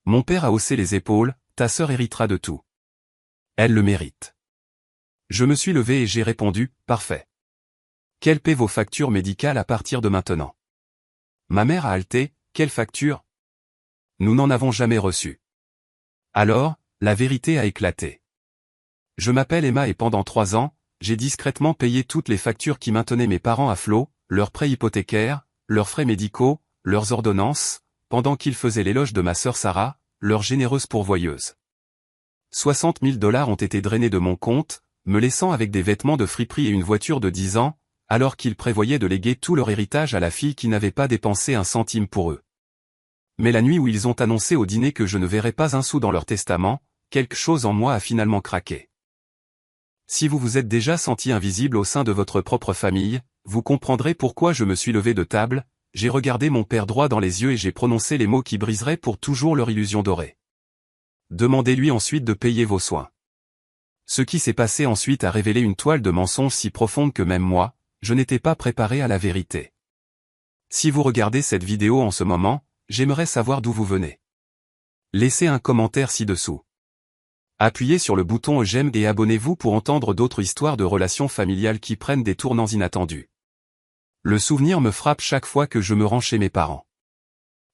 Mon père a haussé les épaules, ta sœur héritera de tout. Elle le mérite. Je me suis levé et j'ai répondu, parfait. Qu'elle paie vos factures médicales à partir de maintenant. Ma mère a haleté, quelle facture? Nous n'en avons jamais reçu. Alors, la vérité a éclaté. Je m'appelle Emma et pendant 3 ans, j'ai discrètement payé toutes les factures qui maintenaient mes parents à flot, leurs prêts hypothécaires, leurs frais médicaux, leurs ordonnances, pendant qu'ils faisaient l'éloge de ma sœur Sarah, leur généreuse pourvoyeuse. 60 000 $ ont été drainés de mon compte, me laissant avec des vêtements de friperie et une voiture de 10 ans, alors qu'ils prévoyaient de léguer tout leur héritage à la fille qui n'avait pas dépensé un centime pour eux. Mais la nuit où ils ont annoncé au dîner que je ne verrais pas un sou dans leur testament, quelque chose en moi a finalement craqué. Si vous vous êtes déjà senti invisible au sein de votre propre famille, vous comprendrez pourquoi je me suis levé de table, j'ai regardé mon père droit dans les yeux et j'ai prononcé les mots qui briseraient pour toujours leur illusion dorée. Demandez-lui ensuite de payer vos soins. Ce qui s'est passé ensuite a révélé une toile de mensonges si profonde que même moi, je n'étais pas préparé à la vérité. Si vous regardez cette vidéo en ce moment, j'aimerais savoir d'où vous venez. Laissez un commentaire ci-dessous. Appuyez sur le bouton j'aime et abonnez-vous pour entendre d'autres histoires de relations familiales qui prennent des tournants inattendus. Le souvenir me frappe chaque fois que je me rends chez mes parents.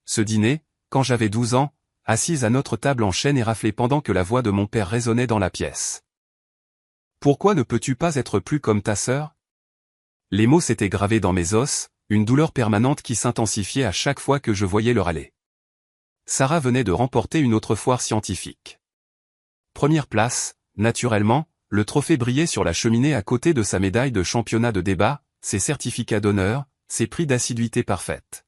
Ce dîner, quand j'avais 12 ans, assise à notre table en chêne et raflée pendant que la voix de mon père résonnait dans la pièce. Pourquoi ne peux-tu pas être plus comme ta sœur? Les mots s'étaient gravés dans mes os, une douleur permanente qui s'intensifiait à chaque fois que je voyais leur aller. Sarah venait de remporter une autre foire scientifique. Première place, naturellement, le trophée brillait sur la cheminée à côté de sa médaille de championnat de débat, ses certificats d'honneur, ses prix d'assiduité parfaite.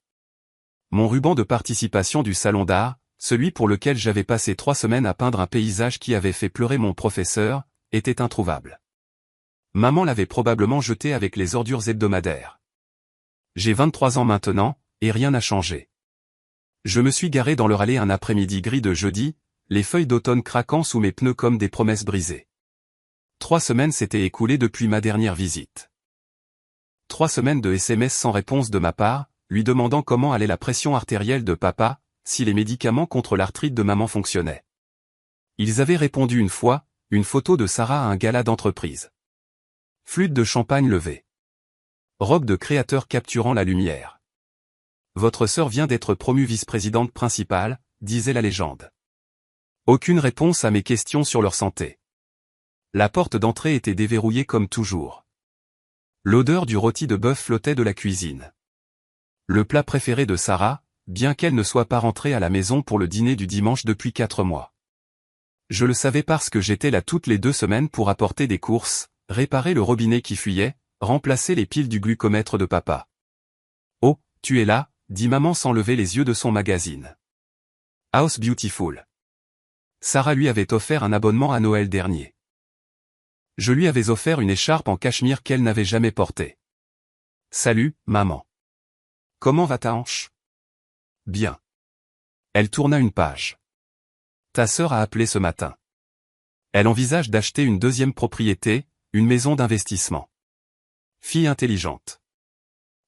Mon ruban de participation du salon d'art, celui pour lequel j'avais passé 3 semaines à peindre un paysage qui avait fait pleurer mon professeur, était introuvable. Maman l'avait probablement jeté avec les ordures hebdomadaires. J'ai 23 ans maintenant, et rien n'a changé. Je me suis garé dans leur allée un après-midi gris de jeudi, les feuilles d'automne craquant sous mes pneus comme des promesses brisées. 3 semaines s'étaient écoulées depuis ma dernière visite. 3 semaines de SMS sans réponse de ma part, lui demandant comment allait la pression artérielle de papa, si les médicaments contre l'arthrite de maman fonctionnaient. Ils avaient répondu une fois, une photo de Sarah à un gala d'entreprise. Flûte de champagne levée. Robe de créateur capturant la lumière. Votre sœur vient d'être promue vice-présidente principale, disait la légende. Aucune réponse à mes questions sur leur santé. La porte d'entrée était déverrouillée comme toujours. L'odeur du rôti de bœuf flottait de la cuisine. Le plat préféré de Sarah, bien qu'elle ne soit pas rentrée à la maison pour le dîner du dimanche depuis 4 mois. Je le savais parce que j'étais là toutes les 2 semaines pour apporter des courses, réparer le robinet qui fuyait, remplacer les piles du glucomètre de papa. Oh, tu es là, dit maman sans lever les yeux de son magazine. House Beautiful. Sarah lui avait offert un abonnement à Noël dernier. Je lui avais offert une écharpe en cachemire qu'elle n'avait jamais portée. Salut, maman. Comment va ta hanche? Bien. Elle tourna une page. Ta sœur a appelé ce matin. Elle envisage d'acheter une 2e propriété, une maison d'investissement. Fille intelligente.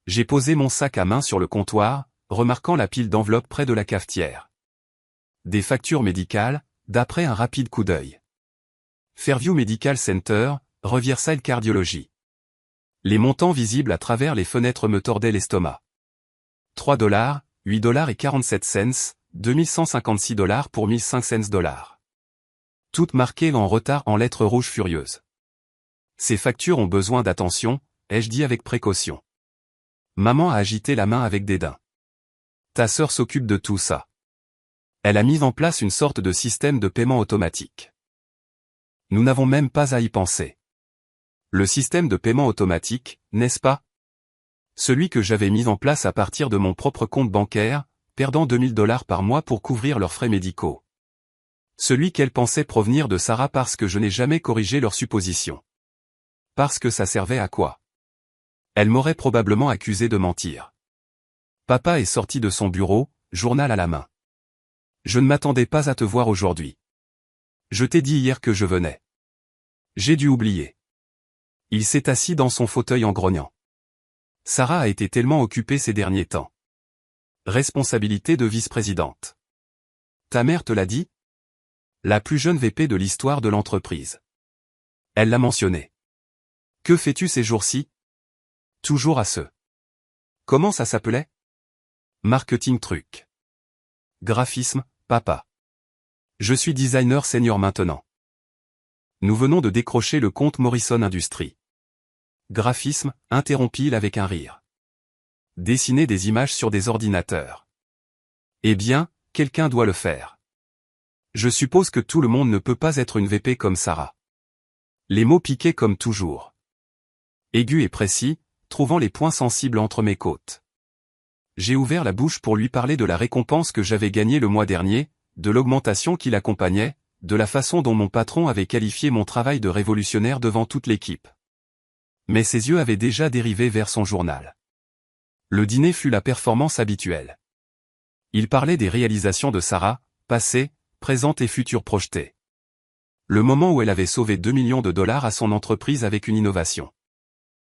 J'ai posé mon sac à main sur le comptoir, remarquant la pile d'enveloppes près de la cafetière. Des factures médicales, d'après un rapide coup d'œil. Fairview Medical Center, Riverside Cardiology. Les montants visibles à travers les fenêtres me tordaient l'estomac. 3 $, 8 $ et 47 cents, 2156 $ pour 1500 $. Toutes marquées en retard en lettres rouges furieuses. Ces factures ont besoin d'attention, ai-je dit avec précaution. Maman a agité la main avec dédain. Ta sœur s'occupe de tout ça. Elle a mis en place une sorte de système de paiement automatique. Nous n'avons même pas à y penser. Le système de paiement automatique, n'est-ce pas? Celui que j'avais mis en place à partir de mon propre compte bancaire, perdant 2000 $ par mois pour couvrir leurs frais médicaux. Celui qu'elle pensait provenir de Sarah parce que je n'ai jamais corrigé leurs suppositions. Parce que ça servait à quoi? Elle m'aurait probablement accusé de mentir. Papa est sorti de son bureau, journal à la main. Je ne m'attendais pas à te voir aujourd'hui. Je t'ai dit hier que je venais. J'ai dû oublier. Il s'est assis dans son fauteuil en grognant. Sarah a été tellement occupée ces derniers temps. Responsabilité de vice-présidente. Ta mère te l'a dit? La plus jeune VP de l'histoire de l'entreprise. Elle l'a mentionné. Que fais-tu ces jours-ci? Toujours à ce. Comment ça s'appelait? Marketing truc. Graphisme, papa. Je suis designer senior maintenant. Nous venons de décrocher le compte Morrison Industries. Graphisme, interrompit-il avec un rire. Dessiner des images sur des ordinateurs. Eh bien, quelqu'un doit le faire. Je suppose que tout le monde ne peut pas être une VP comme Sarah. Les mots piquaient comme toujours. Aigus et précis, trouvant les points sensibles entre mes côtes. J'ai ouvert la bouche pour lui parler de la récompense que j'avais gagnée le mois dernier, de l'augmentation qui l'accompagnait, de la façon dont mon patron avait qualifié mon travail de révolutionnaire devant toute l'équipe. Mais ses yeux avaient déjà dérivé vers son journal. Le dîner fut la performance habituelle. Il parlait des réalisations de Sarah, passées, présentes et futures projetées. Le moment où elle avait sauvé 2 millions de dollars à son entreprise avec une innovation.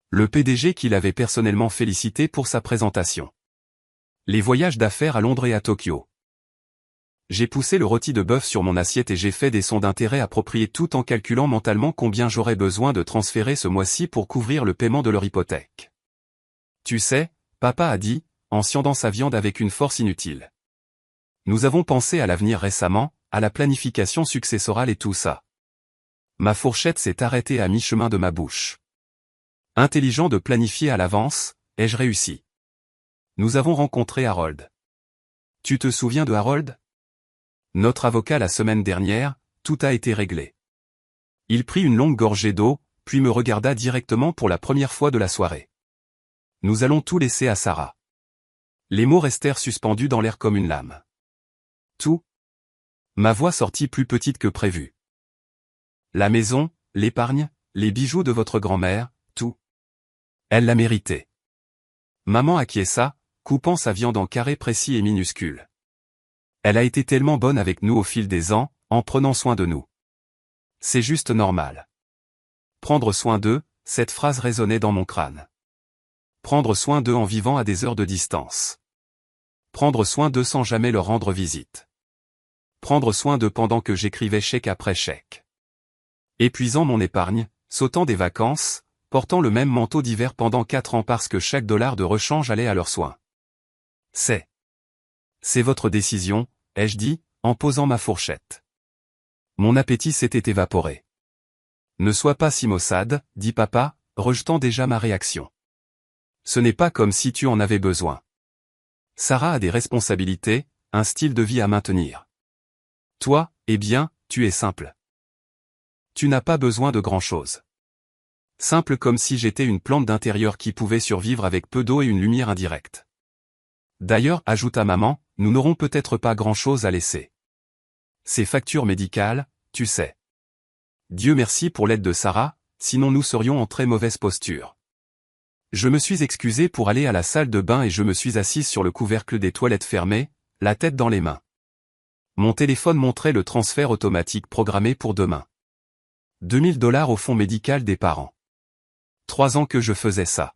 Le PDG qui l'avait personnellement félicité pour sa présentation. Les voyages d'affaires à Londres et à Tokyo. J'ai poussé le rôti de bœuf sur mon assiette et j'ai fait des sons d'intérêt appropriés tout en calculant mentalement combien j'aurais besoin de transférer ce mois-ci pour couvrir le paiement de leur hypothèque. Tu sais, papa a dit, en sciandant sa viande avec une force inutile. Nous avons pensé à l'avenir récemment, à la planification successorale et tout ça. Ma fourchette s'est arrêtée à mi-chemin de ma bouche. Intelligent de planifier à l'avance, ai-je réussi. Nous avons rencontré Harold. Tu te souviens de Harold? Notre avocat la semaine dernière, tout a été réglé. Il prit une longue gorgée d'eau, puis me regarda directement pour la première fois de la soirée. Nous allons tout laisser à Sarah. Les mots restèrent suspendus dans l'air comme une lame. Tout? Ma voix sortit plus petite que prévu. La maison, l'épargne, les bijoux de votre grand-mère, tout. Elle l'a mérité. Maman acquiesça, coupant sa viande en carrés précis et minuscules. Elle a été tellement bonne avec nous au fil des ans, en prenant soin de nous. C'est juste normal. Prendre soin d'eux, cette phrase résonnait dans mon crâne. Prendre soin d'eux en vivant à des heures de distance. Prendre soin d'eux sans jamais leur rendre visite. Prendre soin d'eux pendant que j'écrivais chèque après chèque. Épuisant mon épargne, sautant des vacances, portant le même manteau d'hiver pendant 4 ans parce que chaque dollar de rechange allait à leurs soins. C'est votre décision, ai-je dit, en posant ma fourchette. Mon appétit s'était évaporé. Ne sois pas si maussade, dit papa, rejetant déjà ma réaction. Ce n'est pas comme si tu en avais besoin. Sarah a des responsabilités, un style de vie à maintenir. Toi, eh bien, tu es simple. Tu n'as pas besoin de grand-chose. Simple comme si j'étais une plante d'intérieur qui pouvait survivre avec peu d'eau et une lumière indirecte. D'ailleurs, ajouta maman, nous n'aurons peut-être pas grand-chose à laisser. Ces factures médicales, tu sais. Dieu merci pour l'aide de Sarah, sinon nous serions en très mauvaise posture. Je me suis excusé pour aller à la salle de bain et je me suis assise sur le couvercle des toilettes fermées, la tête dans les mains. Mon téléphone montrait le transfert automatique programmé pour demain. 2 000 $ au fonds médical des parents. 3 ans que je faisais ça.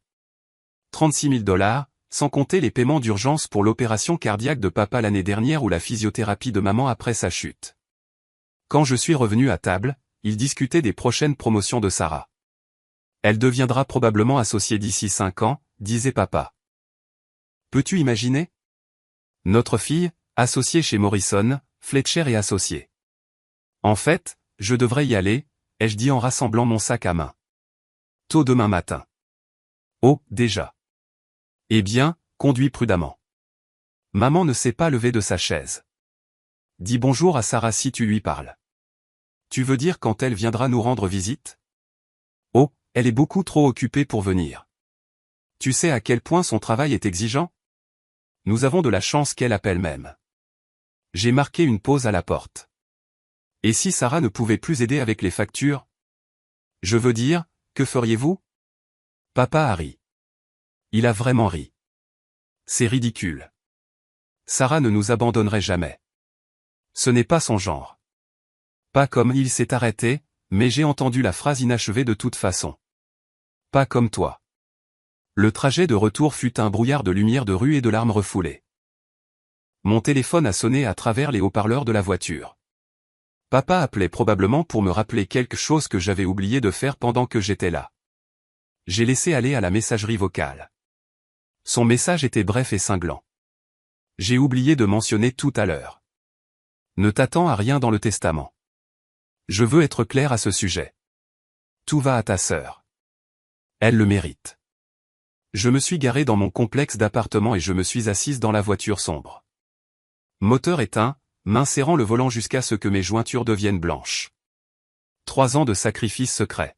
36 000 $, sans compter les paiements d'urgence pour l'opération cardiaque de papa l'année dernière ou la physiothérapie de maman après sa chute. Quand je suis revenu à table, ils discutaient des prochaines promotions de Sarah. Elle deviendra probablement associée d'ici 5 ans, disait papa. Peux-tu imaginer? Notre fille, associée chez Morrison, Fletcher et associée. En fait, je devrais y aller, ai-je dit en rassemblant mon sac à main. Tôt demain matin. Oh, déjà. Eh bien, conduis prudemment. Maman ne s'est pas levée de sa chaise. Dis bonjour à Sarah si tu lui parles. Tu veux dire quand elle viendra nous rendre visite? Oh, elle est beaucoup trop occupée pour venir. Tu sais à quel point son travail est exigeant? Nous avons de la chance qu'elle appelle même. J'ai marqué une pause à la porte. Et si Sarah ne pouvait plus aider avec les factures? Je veux dire, que feriez-vous? Papa a ri. Il a vraiment ri. C'est ridicule. Sarah ne nous abandonnerait jamais. Ce n'est pas son genre. Pas comme il s'est arrêté, mais j'ai entendu la phrase inachevée de toute façon. Pas comme toi. Le trajet de retour fut un brouillard de lumière de rue et de larmes refoulées. Mon téléphone a sonné à travers les haut-parleurs de la voiture. Papa appelait probablement pour me rappeler quelque chose que j'avais oublié de faire pendant que j'étais là. J'ai laissé aller à la messagerie vocale. Son message était bref et cinglant. J'ai oublié de mentionner tout à l'heure. Ne t'attends à rien dans le testament. Je veux être clair à ce sujet. Tout va à ta sœur. Elle le mérite. Je me suis garé dans mon complexe d'appartement et je me suis assise dans la voiture sombre. Moteur éteint, main serrant le volant jusqu'à ce que mes jointures deviennent blanches. 3 ans de sacrifices secrets.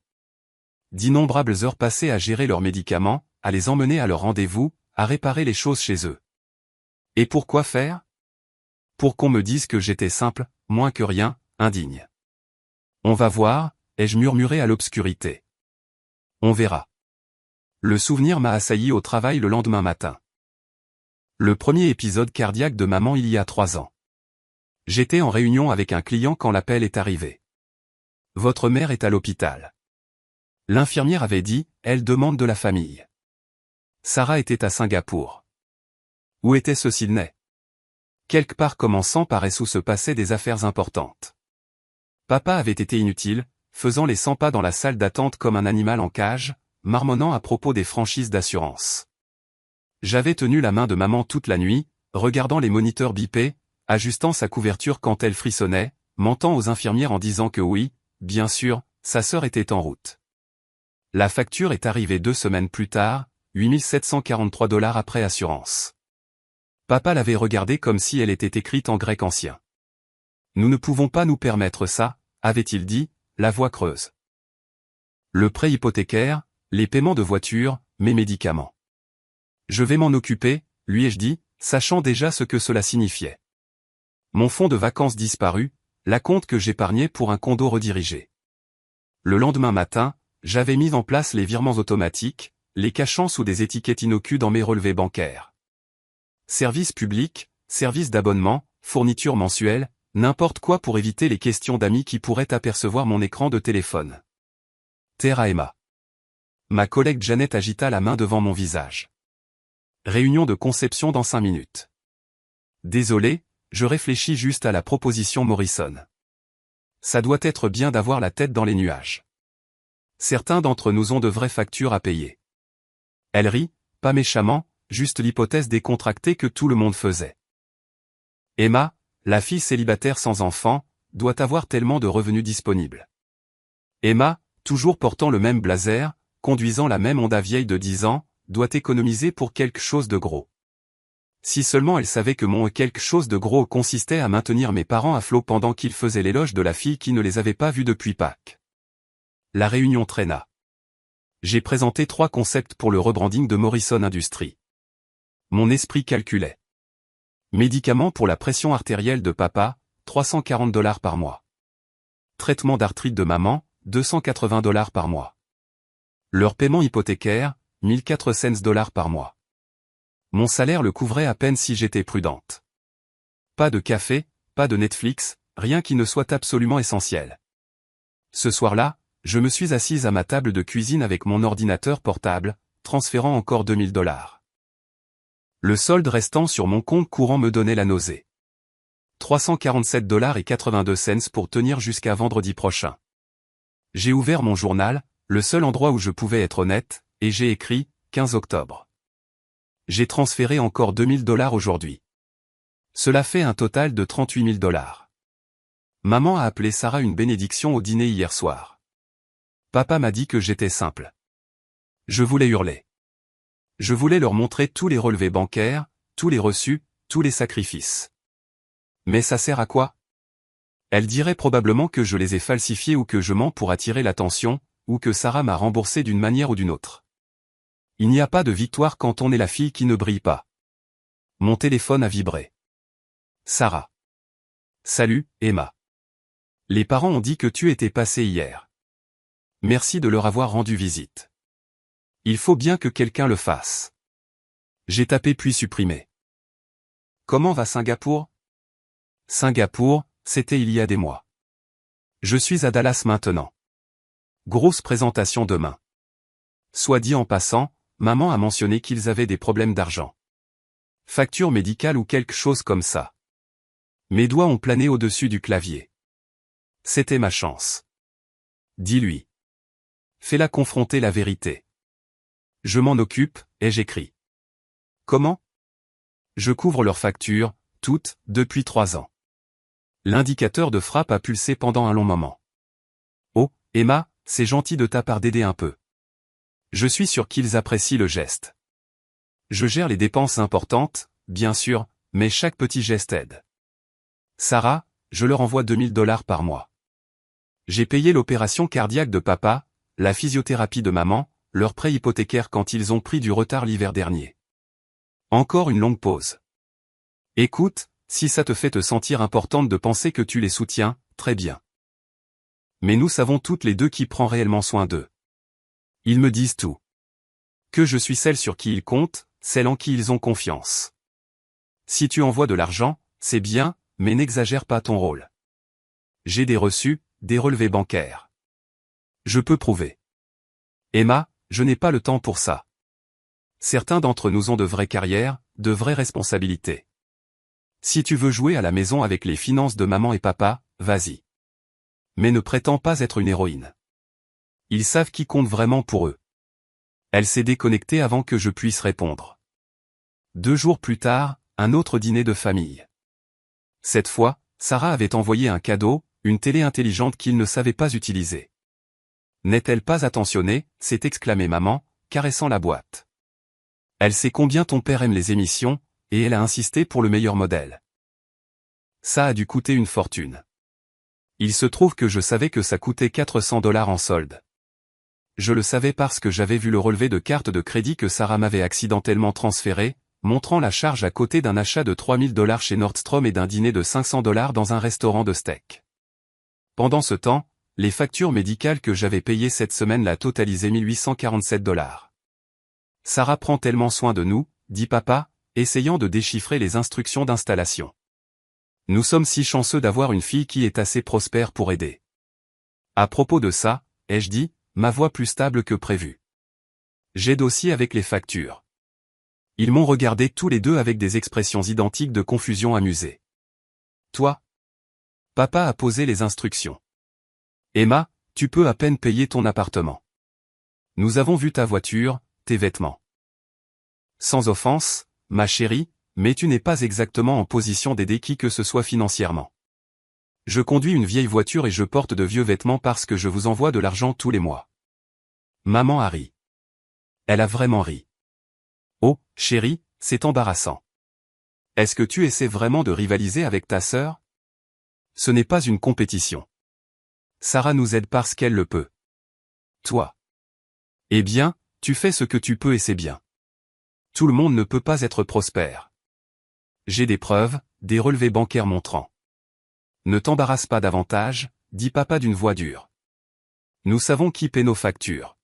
D'innombrables heures passées à gérer leurs médicaments, à les emmener à leur rendez-vous, à réparer les choses chez eux. Et pourquoi faire? Pour qu'on me dise que j'étais simple, moins que rien, indigne. On va voir, ai-je murmuré à l'obscurité. On verra. Le souvenir m'a assailli au travail le lendemain matin. Le premier épisode cardiaque de maman il y a 3 ans. J'étais en réunion avec un client quand l'appel est arrivé. Votre mère est à l'hôpital. L'infirmière avait dit, elle demande de la famille. Sarah était à Singapour. Où était ce Sydney? Quelque part commençant par où se passaient des affaires importantes. Papa avait été inutile, faisant les 100 pas dans la salle d'attente comme un animal en cage, marmonnant à propos des franchises d'assurance. J'avais tenu la main de maman toute la nuit, regardant les moniteurs biper, ajustant sa couverture quand elle frissonnait, mentant aux infirmières en disant que oui, bien sûr, sa sœur était en route. La facture est arrivée 2 semaines plus tard, 8 743 $ après assurance. Papa l'avait regardée comme si elle était écrite en grec ancien. Nous ne pouvons pas nous permettre ça, avait-il dit, la voix creuse. Le prêt hypothécaire, les paiements de voiture, mes médicaments. Je vais m'en occuper, lui ai-je dit, sachant déjà ce que cela signifiait. Mon fonds de vacances disparu, l'acompte que j'épargnais pour un condo redirigé. Le lendemain matin, j'avais mis en place les virements automatiques, les cachant sous des étiquettes innocues dans mes relevés bancaires. Service public, service d'abonnement, fourniture mensuelle, n'importe quoi pour éviter les questions d'amis qui pourraient apercevoir mon écran de téléphone. Terre à Emma. Ma collègue Janet agita la main devant mon visage. Réunion de conception dans 5 minutes. Désolé, je réfléchis juste à la proposition Morrison. Ça doit être bien d'avoir la tête dans les nuages. Certains d'entre nous ont de vraies factures à payer. Elle rit, pas méchamment, juste l'hypothèse décontractée que tout le monde faisait. Emma, la fille célibataire sans enfant, doit avoir tellement de revenus disponibles. Emma, toujours portant le même blazer, conduisant la même Honda vieille de 10 ans, doit économiser pour quelque chose de gros. Si seulement elle savait que mon quelque chose de gros consistait à maintenir mes parents à flot pendant qu'ils faisaient l'éloge de la fille qui ne les avait pas vus depuis Pâques. La réunion traîna. J'ai présenté 3 concepts pour le rebranding de Morrison Industries. Mon esprit calculait. Médicaments pour la pression artérielle de papa, 340 $ par mois. Traitement d'arthrite de maman, 280 $ par mois. Leur paiement hypothécaire, 1400 $ par mois. Mon salaire le couvrait à peine si j'étais prudente. Pas de café, pas de Netflix, rien qui ne soit absolument essentiel. Ce soir-là, je me suis assise à ma table de cuisine avec mon ordinateur portable, transférant encore 2000 $. Le solde restant sur mon compte courant me donnait la nausée. 347,82 $ pour tenir jusqu'à vendredi prochain. J'ai ouvert mon journal, le seul endroit où je pouvais être honnête, et j'ai écrit, 15 octobre. J'ai transféré encore 2000 $ aujourd'hui. Cela fait un total de 38 000 $. Maman a appelé Sarah une bénédiction au dîner hier soir. Papa m'a dit que j'étais simple. Je voulais hurler. Je voulais leur montrer tous les relevés bancaires, tous les reçus, tous les sacrifices. Mais ça sert à quoi? Elle dirait probablement que je les ai falsifiés ou que je mens pour attirer l'attention, ou que Sarah m'a remboursé d'une manière ou d'une autre. Il n'y a pas de victoire quand on est la fille qui ne brille pas. Mon téléphone a vibré. Sarah. Salut, Emma. Les parents ont dit que tu étais passée hier. Merci de leur avoir rendu visite. Il faut bien que quelqu'un le fasse. J'ai tapé puis supprimé. Comment va Singapour? Singapour, c'était il y a des mois. Je suis à Dallas maintenant. Grosse présentation demain. Soit dit en passant, maman a mentionné qu'ils avaient des problèmes d'argent. Facture médicale ou quelque chose comme ça. Mes doigts ont plané au-dessus du clavier. C'était ma chance. Dis-lui. Fais-la confronter la vérité. Je m'en occupe, ai-je écrit. Comment? Je couvre leurs factures, toutes, depuis 3 ans. L'indicateur de frappe a pulsé pendant un long moment. Oh, Emma, c'est gentil de ta part d'aider un peu. Je suis sûr qu'ils apprécient le geste. Je gère les dépenses importantes, bien sûr, mais chaque petit geste aide. Sarah, je leur envoie $2000 par mois. J'ai payé l'opération cardiaque de papa, la physiothérapie de maman, leur prêt hypothécaire quand ils ont pris du retard l'hiver dernier. Encore une longue pause. Écoute, si ça te fait te sentir importante de penser que tu les soutiens, très bien. Mais nous savons toutes les deux qui prend réellement soin d'eux. Ils me disent tout. Que je suis celle sur qui ils comptent, celle en qui ils ont confiance. Si tu envoies de l'argent, c'est bien, mais n'exagère pas ton rôle. J'ai des reçus, des relevés bancaires. Je peux prouver. Emma, je n'ai pas le temps pour ça. Certains d'entre nous ont de vraies carrières, de vraies responsabilités. Si tu veux jouer à la maison avec les finances de maman et papa, vas-y. Mais ne prétends pas être une héroïne. Ils savent qui compte vraiment pour eux. Elle s'est déconnectée avant que je puisse répondre. 2 jours plus tard, un autre dîner de famille. Cette fois, Sarah avait envoyé un cadeau, une télé intelligente qu'il ne savait pas utiliser. N'est-elle pas attentionnée, s'est exclamée maman, caressant la boîte. Elle sait combien ton père aime les émissions, et elle a insisté pour le meilleur modèle. Ça a dû coûter une fortune. Il se trouve que je savais que ça coûtait $400 en solde. Je le savais parce que j'avais vu le relevé de carte de crédit que Sarah m'avait accidentellement transféré, montrant la charge à côté d'un achat de $3000 chez Nordstrom et d'un dîner de $500 dans un restaurant de steak. Pendant ce temps, les factures médicales que j'avais payées cette semaine la totalisaient $1847. Sarah prend tellement soin de nous, dit papa, essayant de déchiffrer les instructions d'installation. Nous sommes si chanceux d'avoir une fille qui est assez prospère pour aider. À propos de ça, ai-je dit, ma voix plus stable que prévu. J'aide aussi avec les factures. Ils m'ont regardé tous les deux avec des expressions identiques de confusion amusée. Toi? Papa a posé les instructions. Emma, tu peux à peine payer ton appartement. Nous avons vu ta voiture, tes vêtements. Sans offense, ma chérie, mais tu n'es pas exactement en position d'aider qui que ce soit financièrement. Je conduis une vieille voiture et je porte de vieux vêtements parce que je vous envoie de l'argent tous les mois. Maman a ri. Elle a vraiment ri. Oh, chérie, c'est embarrassant. Est-ce que tu essaies vraiment de rivaliser avec ta sœur? Ce n'est pas une compétition. Sarah nous aide parce qu'elle le peut. Toi. Eh bien, tu fais ce que tu peux et c'est bien. Tout le monde ne peut pas être prospère. J'ai des preuves, des relevés bancaires montrant. Ne t'embarrasse pas davantage, dit papa d'une voix dure. Nous savons qui paie nos factures.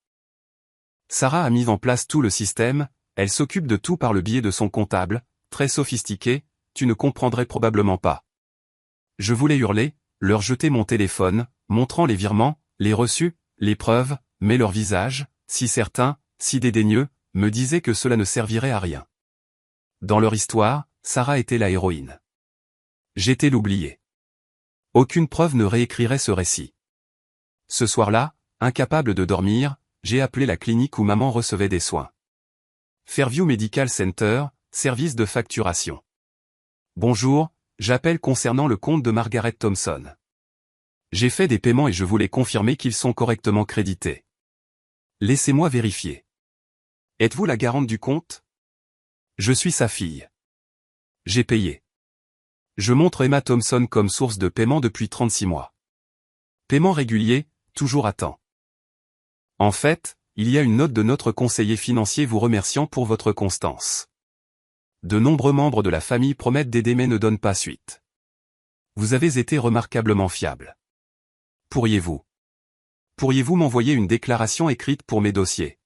Sarah a mis en place tout le système, elle s'occupe de tout par le biais de son comptable, très sophistiqué, tu ne comprendrais probablement pas. Je voulais hurler, leur jeter mon téléphone, montrant les virements, les reçus, les preuves, mais leur visage, si certain, si dédaigneux, me disait que cela ne servirait à rien. Dans leur histoire, Sarah était la héroïne. J'étais l'oublié. Aucune preuve ne réécrirait ce récit. Ce soir-là, incapable de dormir, j'ai appelé la clinique où maman recevait des soins. Fairview Medical Center, service de facturation. Bonjour, j'appelle concernant le compte de Margaret Thompson. J'ai fait des paiements et je voulais confirmer qu'ils sont correctement crédités. Laissez-moi vérifier. Êtes-vous la garante du compte? Je suis sa fille. J'ai payé. Je montre Emma Thompson comme source de paiement depuis 36 mois. Paiement régulier, toujours à temps. En fait, il y a une note de notre conseiller financier vous remerciant pour votre constance. De nombreux membres de la famille promettent d'aider mais ne donnent pas suite. Vous avez été remarquablement fiable. Pourriez-vous m'envoyer une déclaration écrite pour mes dossiers?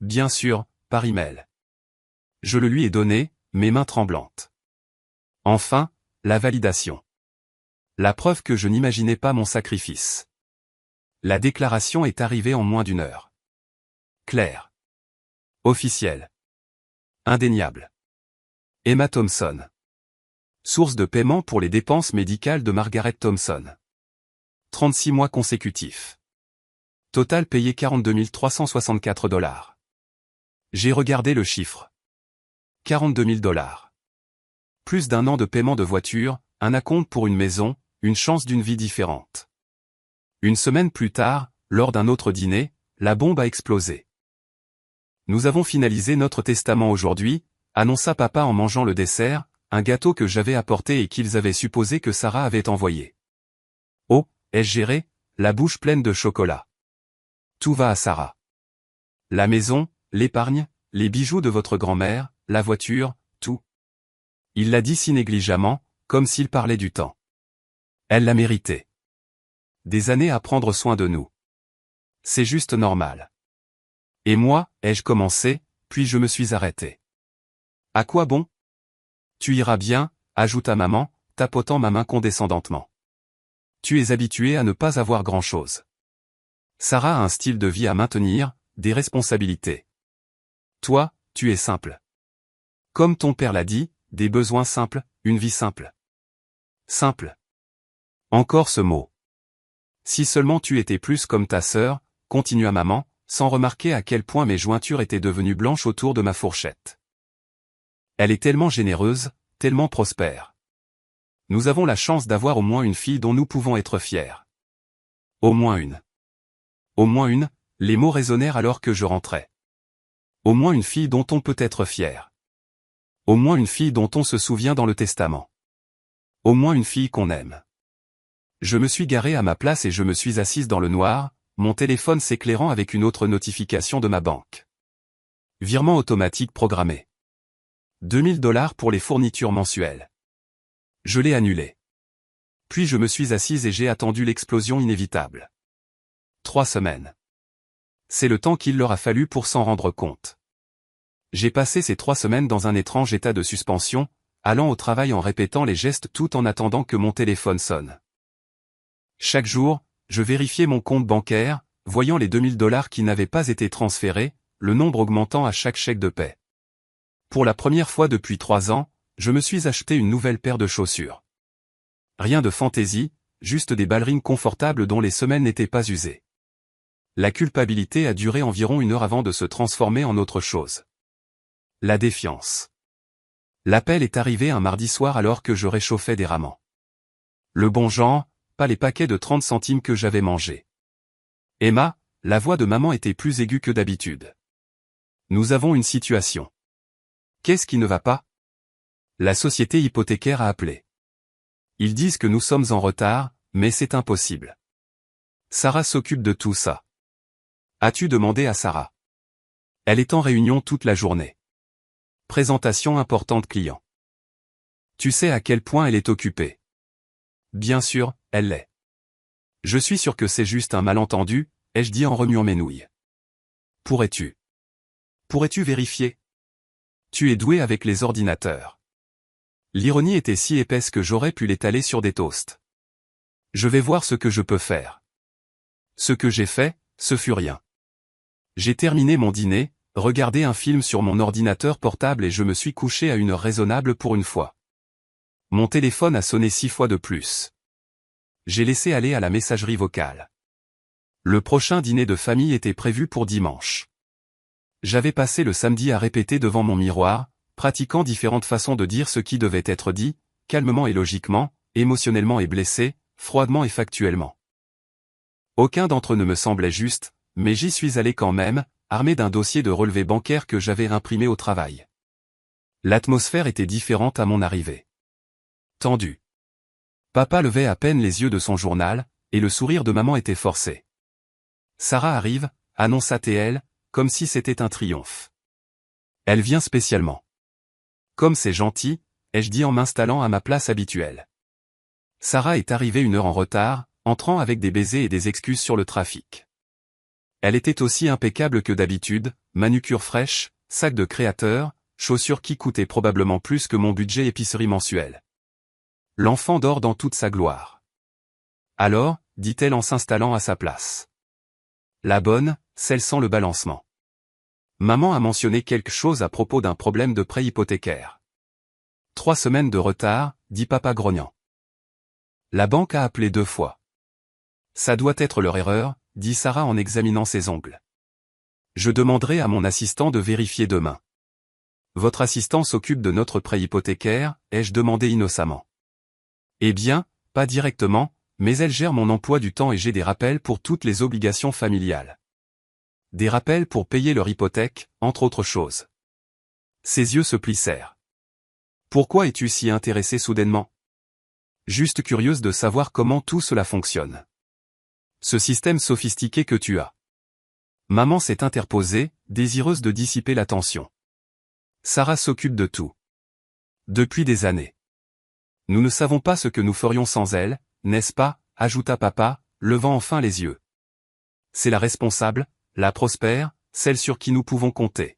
Bien sûr, par email. Je le lui ai donné, mes mains tremblantes. Enfin, la validation. La preuve que je n'imaginais pas mon sacrifice. La déclaration est arrivée en moins d'1 heure. Claire. Officielle. Indéniable. Emma Thompson. Source de paiement pour les dépenses médicales de Margaret Thompson. 36 mois consécutifs. Total payé 42 364 $. J'ai regardé le chiffre. 42 000 $. Plus d'un an de paiement de voiture, un acompte pour une maison, une chance d'une vie différente. Une semaine plus tard, lors d'un autre dîner, la bombe a explosé. Nous avons finalisé notre testament aujourd'hui, annonça papa en mangeant le dessert, un gâteau que j'avais apporté et qu'ils avaient supposé que Sarah avait envoyé. Oh, ai-je géré, la bouche pleine de chocolat. Tout va à Sarah. La maison, l'épargne, les bijoux de votre grand-mère, la voiture, tout. Il l'a dit si négligemment, comme s'il parlait du temps. Elle l'a mérité. Des années à prendre soin de nous. C'est juste normal. Et moi, ai-je commencé, puis je me suis arrêté. À quoi bon? Tu iras bien, ajouta maman, tapotant ma main condescendantement. Tu es habitué à ne pas avoir grand-chose. Sarah a un style de vie à maintenir, des responsabilités. Toi, tu es simple. Comme ton père l'a dit, des besoins simples, une vie simple. Simple. Encore ce mot. Si seulement tu étais plus comme ta sœur, continua maman, sans remarquer à quel point mes jointures étaient devenues blanches autour de ma fourchette. Elle est tellement généreuse, tellement prospère. Nous avons la chance d'avoir au moins une fille dont nous pouvons être fiers. Au moins une. Au moins une, les mots résonnèrent alors que je rentrais. Au moins une fille dont on peut être fier. Au moins une fille dont on se souvient dans le testament. Au moins une fille qu'on aime. Je me suis garé à ma place et je me suis assise dans le noir, mon téléphone s'éclairant avec une autre notification de ma banque. Virement automatique programmé. 2 000 $ pour les fournitures mensuelles. Je l'ai annulé. Puis je me suis assise et j'ai attendu l'explosion inévitable. 3 semaines. C'est le temps qu'il leur a fallu pour s'en rendre compte. J'ai passé ces 3 semaines dans un étrange état de suspension, allant au travail en répétant les gestes tout en attendant que mon téléphone sonne. Chaque jour, je vérifiais mon compte bancaire, voyant les 2 000 $ qui n'avaient pas été transférés, le nombre augmentant à chaque chèque de paie. Pour la première fois depuis 3 ans, je me suis acheté une nouvelle paire de chaussures. Rien de fantaisie, juste des ballerines confortables dont les semelles n'étaient pas usées. La culpabilité a duré environ 1 heure avant de se transformer en autre chose. La défiance. L'appel est arrivé un mardi soir alors que je réchauffais des ramans. Le bon genre, pas les paquets de 30 centimes que j'avais mangés. Emma, la voix de maman était plus aiguë que d'habitude. Nous avons une situation. Qu'est-ce qui ne va pas? La société hypothécaire a appelé. Ils disent que nous sommes en retard, mais c'est impossible. Sarah s'occupe de tout ça. As-tu demandé à Sarah? Elle est en réunion toute la journée. Présentation importante client. Tu sais à quel point elle est occupée. Bien sûr, elle l'est. Je suis sûr que c'est juste un malentendu, ai-je dit en remuant mes nouilles. Pourrais-tu vérifier? Tu es doué avec les ordinateurs. L'ironie était si épaisse que j'aurais pu l'étaler sur des toasts. Je vais voir ce que je peux faire. Ce que j'ai fait, ce fut rien. J'ai terminé mon dîner, regardé un film sur mon ordinateur portable et je me suis couché à une heure raisonnable pour une fois. Mon téléphone a sonné 6 fois de plus. J'ai laissé aller à la messagerie vocale. Le prochain dîner de famille était prévu pour dimanche. J'avais passé le samedi à répéter devant mon miroir, pratiquant différentes façons de dire ce qui devait être dit, calmement et logiquement, émotionnellement et blessé, froidement et factuellement. Aucun d'entre eux ne me semblait juste, mais j'y suis allé quand même, armé d'un dossier de relevé bancaire que j'avais imprimé au travail. L'atmosphère était différente à mon arrivée. Tendue. Papa levait à peine les yeux de son journal, et le sourire de maman était forcé. Sarah arrive, annonça-t-elle, comme si c'était un triomphe. Elle vient spécialement. Comme c'est gentil, ai-je dit en m'installant à ma place habituelle. Sarah est arrivée 1 heure en retard, entrant avec des baisers et des excuses sur le trafic. Elle était aussi impeccable que d'habitude, manucure fraîche, sac de créateur, chaussures qui coûtaient probablement plus que mon budget épicerie mensuel. L'enfant dort dans toute sa gloire. Alors, dit-elle en s'installant à sa place. La bonne, celle sans le balancement. Maman a mentionné quelque chose à propos d'un problème de prêt hypothécaire. 3 semaines de retard, dit papa grognant. La banque a appelé 2 fois. Ça doit être leur erreur, dit Sarah en examinant ses ongles. Je demanderai à mon assistant de vérifier demain. Votre assistant s'occupe de notre prêt hypothécaire, ai-je demandé innocemment. Eh bien, pas directement, mais elle gère mon emploi du temps et j'ai des rappels pour toutes les obligations familiales. Des rappels pour payer leur hypothèque, entre autres choses. Ses yeux se plissèrent. Pourquoi es-tu si intéressée soudainement? Juste curieuse de savoir comment tout cela fonctionne. Ce système sophistiqué que tu as. Maman s'est interposée, désireuse de dissiper la tension. Sarah s'occupe de tout. Depuis des années. Nous ne savons pas ce que nous ferions sans elle, n'est-ce pas, ajouta papa, levant enfin les yeux. C'est la responsable, la prospère, celle sur qui nous pouvons compter.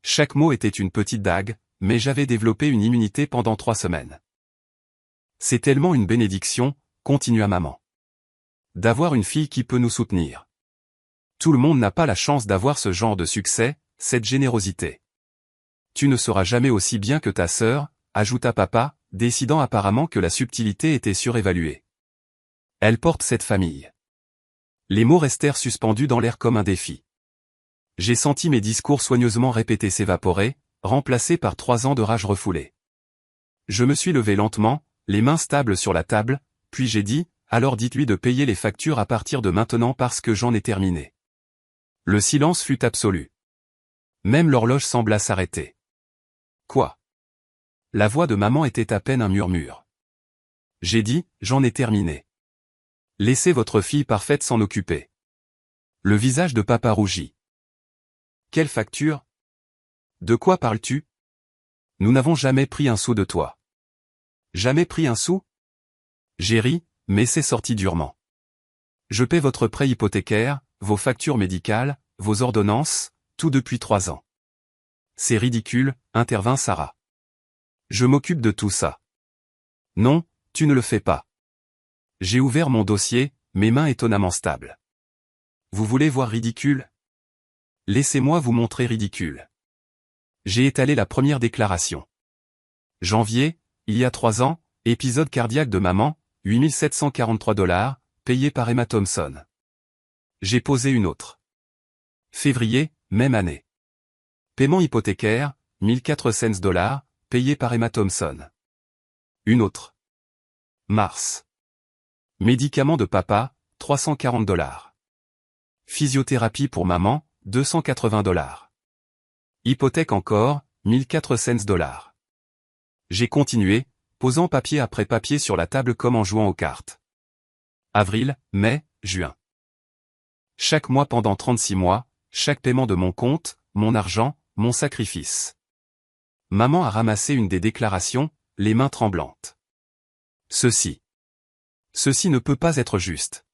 Chaque mot était une petite dague, mais j'avais développé une immunité pendant 3 semaines. C'est tellement une bénédiction, continua maman. D'avoir une fille qui peut nous soutenir. Tout le monde n'a pas la chance d'avoir ce genre de succès, cette générosité. Tu ne seras jamais aussi bien que ta sœur, ajouta papa, décidant apparemment que la subtilité était surévaluée. Elle porte cette famille. Les mots restèrent suspendus dans l'air comme un défi. J'ai senti mes discours soigneusement répétés s'évaporer, remplacés par 3 ans de rage refoulée. Je me suis levé lentement, les mains stables sur la table, puis j'ai dit, alors dites-lui de payer les factures à partir de maintenant parce que j'en ai terminé. Le silence fut absolu. Même l'horloge sembla s'arrêter. Quoi? La voix de maman était à peine un murmure. J'ai dit, j'en ai terminé. Laissez votre fille parfaite s'en occuper. Le visage de papa rougit. Quelle facture? De quoi parles-tu? Nous n'avons jamais pris un sou de toi. Jamais pris un sou? J'ai ri, mais c'est sorti durement. Je paie votre prêt hypothécaire, vos factures médicales, vos ordonnances, tout depuis 3 ans. C'est ridicule, intervint Sarah. Je m'occupe de tout ça. Non, tu ne le fais pas. J'ai ouvert mon dossier, mes mains étonnamment stables. Vous voulez voir ridicule? Laissez-moi vous montrer ridicule. J'ai étalé la première déclaration. Janvier, il y a 3 ans, épisode cardiaque de maman, $8 743, payé par Emma Thompson. J'ai posé une autre. Février, même année. Paiement hypothécaire, $1,400, payé par Emma Thompson. Une autre. Mars. Médicaments de papa, $340. Physiothérapie pour maman, $280. Hypothèque encore, $1,400. J'ai continué, posant papier après papier sur la table comme en jouant aux cartes. Avril, mai, juin. Chaque mois pendant 36 mois, chaque paiement de mon compte, mon argent, mon sacrifice. Maman a ramassé une des déclarations, les mains tremblantes. Ceci ne peut pas être juste.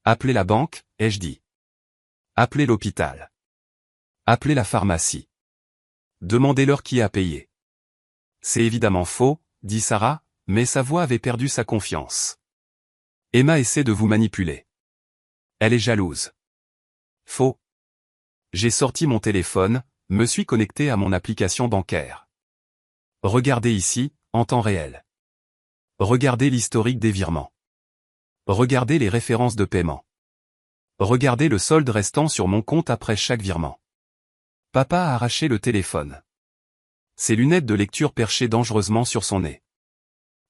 Appelez la banque, ai-je dit. Appelez l'hôpital. Appelez la pharmacie. Demandez-leur qui a payé. C'est évidemment faux, dit Sarah, mais sa voix avait perdu sa confiance. Emma essaie de vous manipuler. Elle est jalouse. Faux. J'ai sorti mon téléphone, me suis connecté à mon application bancaire. Regardez ici, en temps réel. Regardez l'historique des virements. Regardez les références de paiement. Regardez le solde restant sur mon compte après chaque virement. Papa a arraché le téléphone. Ses lunettes de lecture perchaient dangereusement sur son nez.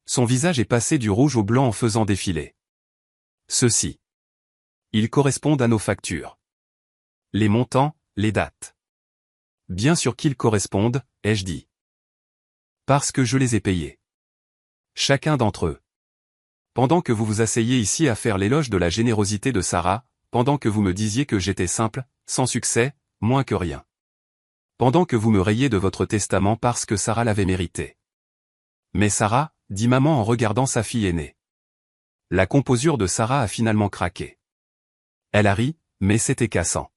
Son visage est passé du rouge au blanc en faisant défiler. Ceux-ci. Ils correspondent à nos factures. Les montants, les dates. Bien sûr qu'ils correspondent, ai-je dit. Parce que je les ai payés. Chacun d'entre eux. Pendant que vous vous asseyez ici à faire l'éloge de la générosité de Sarah, pendant que vous me disiez que j'étais simple, sans succès, moins que rien. Pendant que vous me rayez de votre testament parce que Sarah l'avait mérité. Mais Sarah, dit maman en regardant sa fille aînée. La composure de Sarah a finalement craqué. Elle a ri, mais c'était cassant.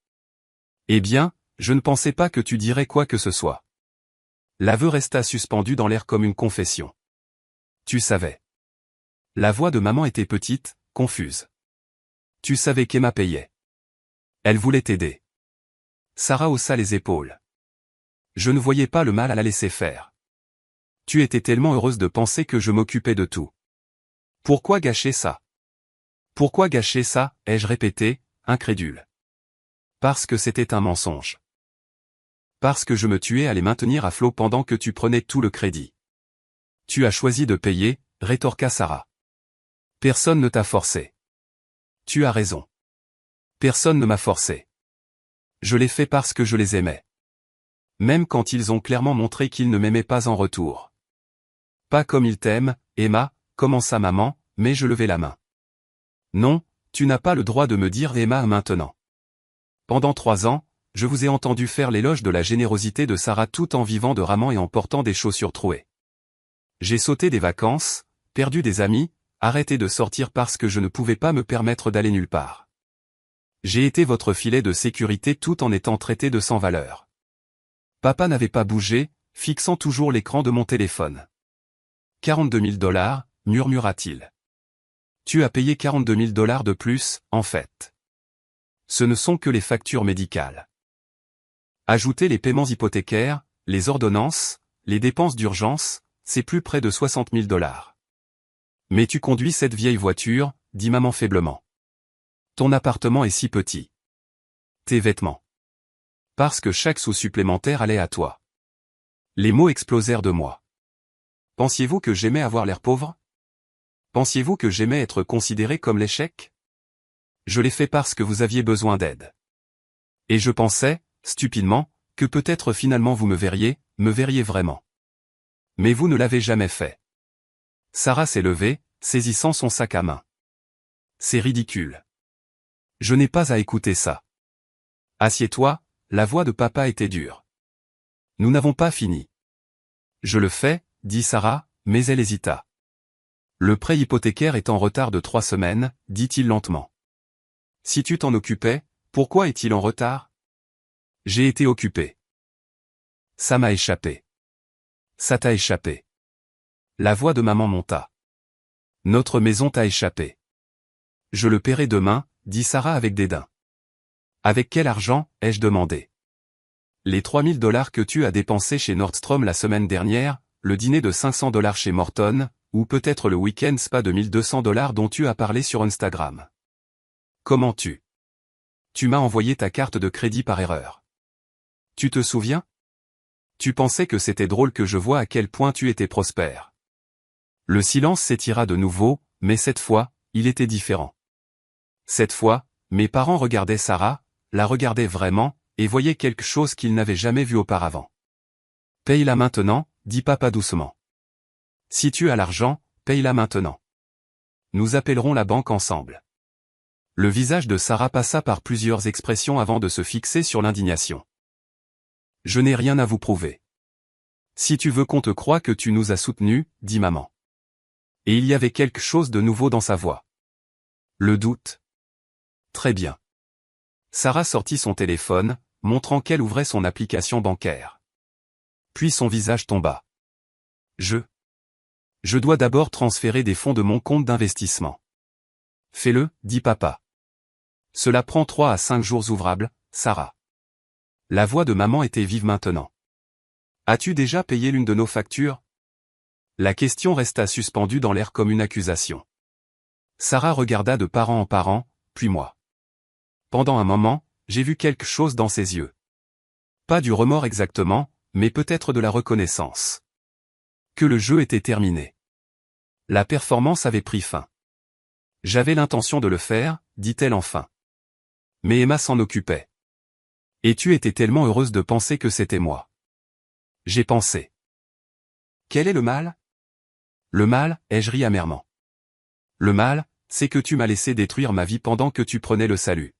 Eh bien, je ne pensais pas que tu dirais quoi que ce soit. L'aveu resta suspendu dans l'air comme une confession. Tu savais. La voix de maman était petite, confuse. Tu savais qu'Emma payait. Elle voulait t'aider. Sarah haussa les épaules. Je ne voyais pas le mal à la laisser faire. Tu étais tellement heureuse de penser que je m'occupais de tout. Pourquoi gâcher ça? Pourquoi gâcher ça, ai-je répété, incrédule. Parce que c'était un mensonge. Parce que je me tuais à les maintenir à flot pendant que tu prenais tout le crédit. Tu as choisi de payer, rétorqua Sarah. Personne ne t'a forcé. Tu as raison. Personne ne m'a forcé. Je l'ai fait parce que je les aimais. Même quand ils ont clairement montré qu'ils ne m'aimaient pas en retour. Pas comme ils t'aiment, Emma, commença maman, mais je levai la main. Non, tu n'as pas le droit de me dire Emma maintenant. Pendant 3 ans, je vous ai entendu faire l'éloge de la générosité de Sarah tout en vivant de ramen et en portant des chaussures trouées. J'ai sauté des vacances, perdu des amis, arrêté de sortir parce que je ne pouvais pas me permettre d'aller nulle part. J'ai été votre filet de sécurité tout en étant traité de sans valeur. Papa n'avait pas bougé, fixant toujours l'écran de mon téléphone. 42 000 $, murmura-t-il. Tu as payé 42 000 $ de plus, en fait. Ce ne sont que les factures médicales. Ajoutez les paiements hypothécaires, les ordonnances, les dépenses d'urgence, c'est plus près de 60 000 $. Mais tu conduis cette vieille voiture, dit maman faiblement. Ton appartement est si petit. Tes vêtements. Parce que chaque sou supplémentaire allait à toi. Les mots explosèrent de moi. Pensiez-vous que j'aimais avoir l'air pauvre? Pensiez-vous que j'aimais être considéré comme l'échec? Je l'ai fait parce que vous aviez besoin d'aide. Et je pensais, stupidement, que peut-être finalement vous me verriez vraiment. Mais vous ne l'avez jamais fait. Sarah s'est levée, saisissant son sac à main. C'est ridicule. Je n'ai pas à écouter ça. Assieds-toi, la voix de papa était dure. Nous n'avons pas fini. Je le fais, dit Sarah, mais elle hésita. Le prêt hypothécaire est en retard de 3 semaines, dit-il lentement. Si tu t'en occupais, pourquoi est-il en retard? J'ai été occupé. Ça m'a échappé. Ça t'a échappé. La voix de maman monta. Notre maison t'a échappé. Je le paierai demain, dit Sarah avec dédain. Avec quel argent, ai-je demandé. Les 3 000 $ que tu as dépensés chez Nordstrom la semaine dernière, le dîner de 500 $ chez Morton, ou peut-être le week-end spa de 1 200 $ dont tu as parlé sur Instagram. Comment tu m'as envoyé ta carte de crédit par erreur. Tu te souviens? Tu pensais que c'était drôle que je vois à quel point tu étais prospère. Le silence s'étira de nouveau, mais cette fois, il était différent. Cette fois, mes parents regardaient Sarah, la regardaient vraiment, et voyaient quelque chose qu'ils n'avaient jamais vu auparavant. Paye-la maintenant, dit papa doucement. Si tu as l'argent, paye-la maintenant. Nous appellerons la banque ensemble. Le visage de Sarah passa par plusieurs expressions avant de se fixer sur l'indignation. Je n'ai rien à vous prouver. Si tu veux qu'on te croie que tu nous as soutenus, dit maman. Et il y avait quelque chose de nouveau dans sa voix. Le doute. Très bien. Sarah sortit son téléphone, montrant qu'elle ouvrait son application bancaire. Puis son visage tomba. Je dois d'abord transférer des fonds de mon compte d'investissement. Fais-le, dit papa. Cela prend 3 à 5 jours ouvrables, Sarah. La voix de maman était vive maintenant. As-tu déjà payé l'une de nos factures? La question resta suspendue dans l'air comme une accusation. Sarah regarda de parent en parent, puis moi. Pendant un moment, j'ai vu quelque chose dans ses yeux. Pas du remords exactement, mais peut-être de la reconnaissance. Que le jeu était terminé. La performance avait pris fin. J'avais l'intention de le faire, dit-elle enfin. Mais Emma s'en occupait. Et tu étais tellement heureuse de penser que c'était moi. J'ai pensé. Quel est le mal? Le mal, ai-je ri amèrement. Le mal, c'est que tu m'as laissé détruire ma vie pendant que tu prenais le salut.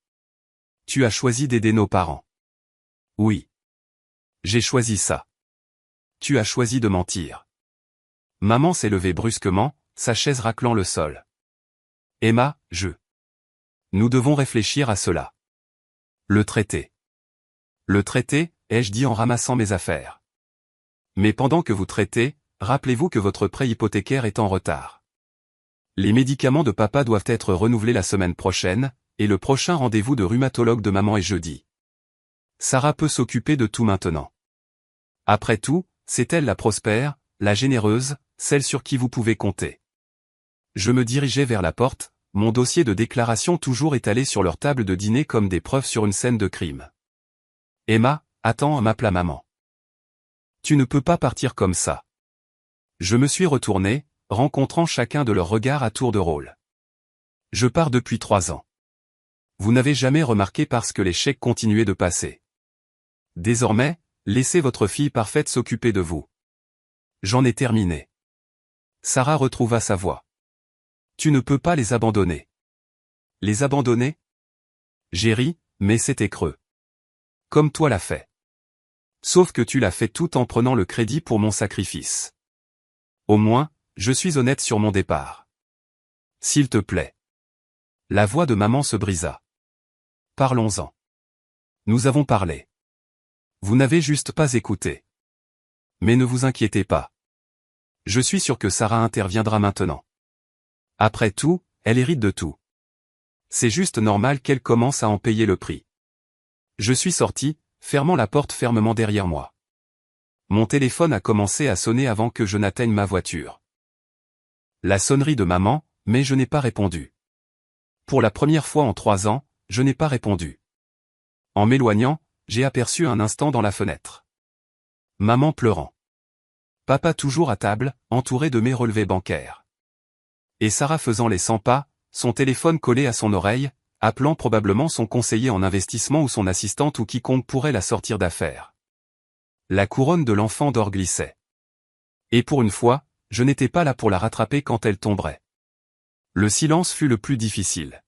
Tu as choisi d'aider nos parents. Oui. J'ai choisi ça. Tu as choisi de mentir. Maman s'est levée brusquement, sa chaise raclant le sol. Emma, Nous devons réfléchir à cela. Le traité. Le traité, ai-je dit en ramassant mes affaires. Mais pendant que vous traitez, rappelez-vous que votre prêt hypothécaire est en retard. Les médicaments de papa doivent être renouvelés la semaine prochaine, et le prochain rendez-vous de rhumatologue de maman est jeudi. Sarah peut s'occuper de tout maintenant. Après tout, c'est elle la prospère, la généreuse, celle sur qui vous pouvez compter. Je me dirigeais vers la porte, mon dossier de déclaration toujours étalé sur leur table de dîner comme des preuves sur une scène de crime. Emma, attends, m'appela maman. Tu ne peux pas partir comme ça. Je me suis retourné, rencontrant chacun de leurs regards à tour de rôle. Je pars depuis 3 ans. Vous n'avez jamais remarqué parce que les chèques continuaient de passer. Désormais, laissez votre fille parfaite s'occuper de vous. J'en ai terminé. Sarah retrouva sa voix. Tu ne peux pas les abandonner. Les abandonner? J'ai ri, mais c'était creux. Comme toi l'as fait. Sauf que tu l'as fait tout en prenant le crédit pour mon sacrifice. Au moins, je suis honnête sur mon départ. S'il te plaît. La voix de maman se brisa. Parlons-en. Nous avons parlé. Vous n'avez juste pas écouté. Mais ne vous inquiétez pas. Je suis sûr que Sarah interviendra maintenant. Après tout, elle hérite de tout. C'est juste normal qu'elle commence à en payer le prix. Je suis sorti, fermant la porte fermement derrière moi. Mon téléphone a commencé à sonner avant que je n'atteigne ma voiture. La sonnerie de maman, mais je n'ai pas répondu. Pour la première fois en 3 ans, je n'ai pas répondu. En m'éloignant, j'ai aperçu un instant dans la fenêtre. Maman pleurant. Papa toujours à table, entouré de mes relevés bancaires. Et Sarah faisant les 100 pas, son téléphone collé à son oreille, appelant probablement son conseiller en investissement ou son assistante ou quiconque pourrait la sortir d'affaires. La couronne de l'enfant d'or glissait. Et pour une fois, je n'étais pas là pour la rattraper quand elle tomberait. Le silence fut le plus difficile.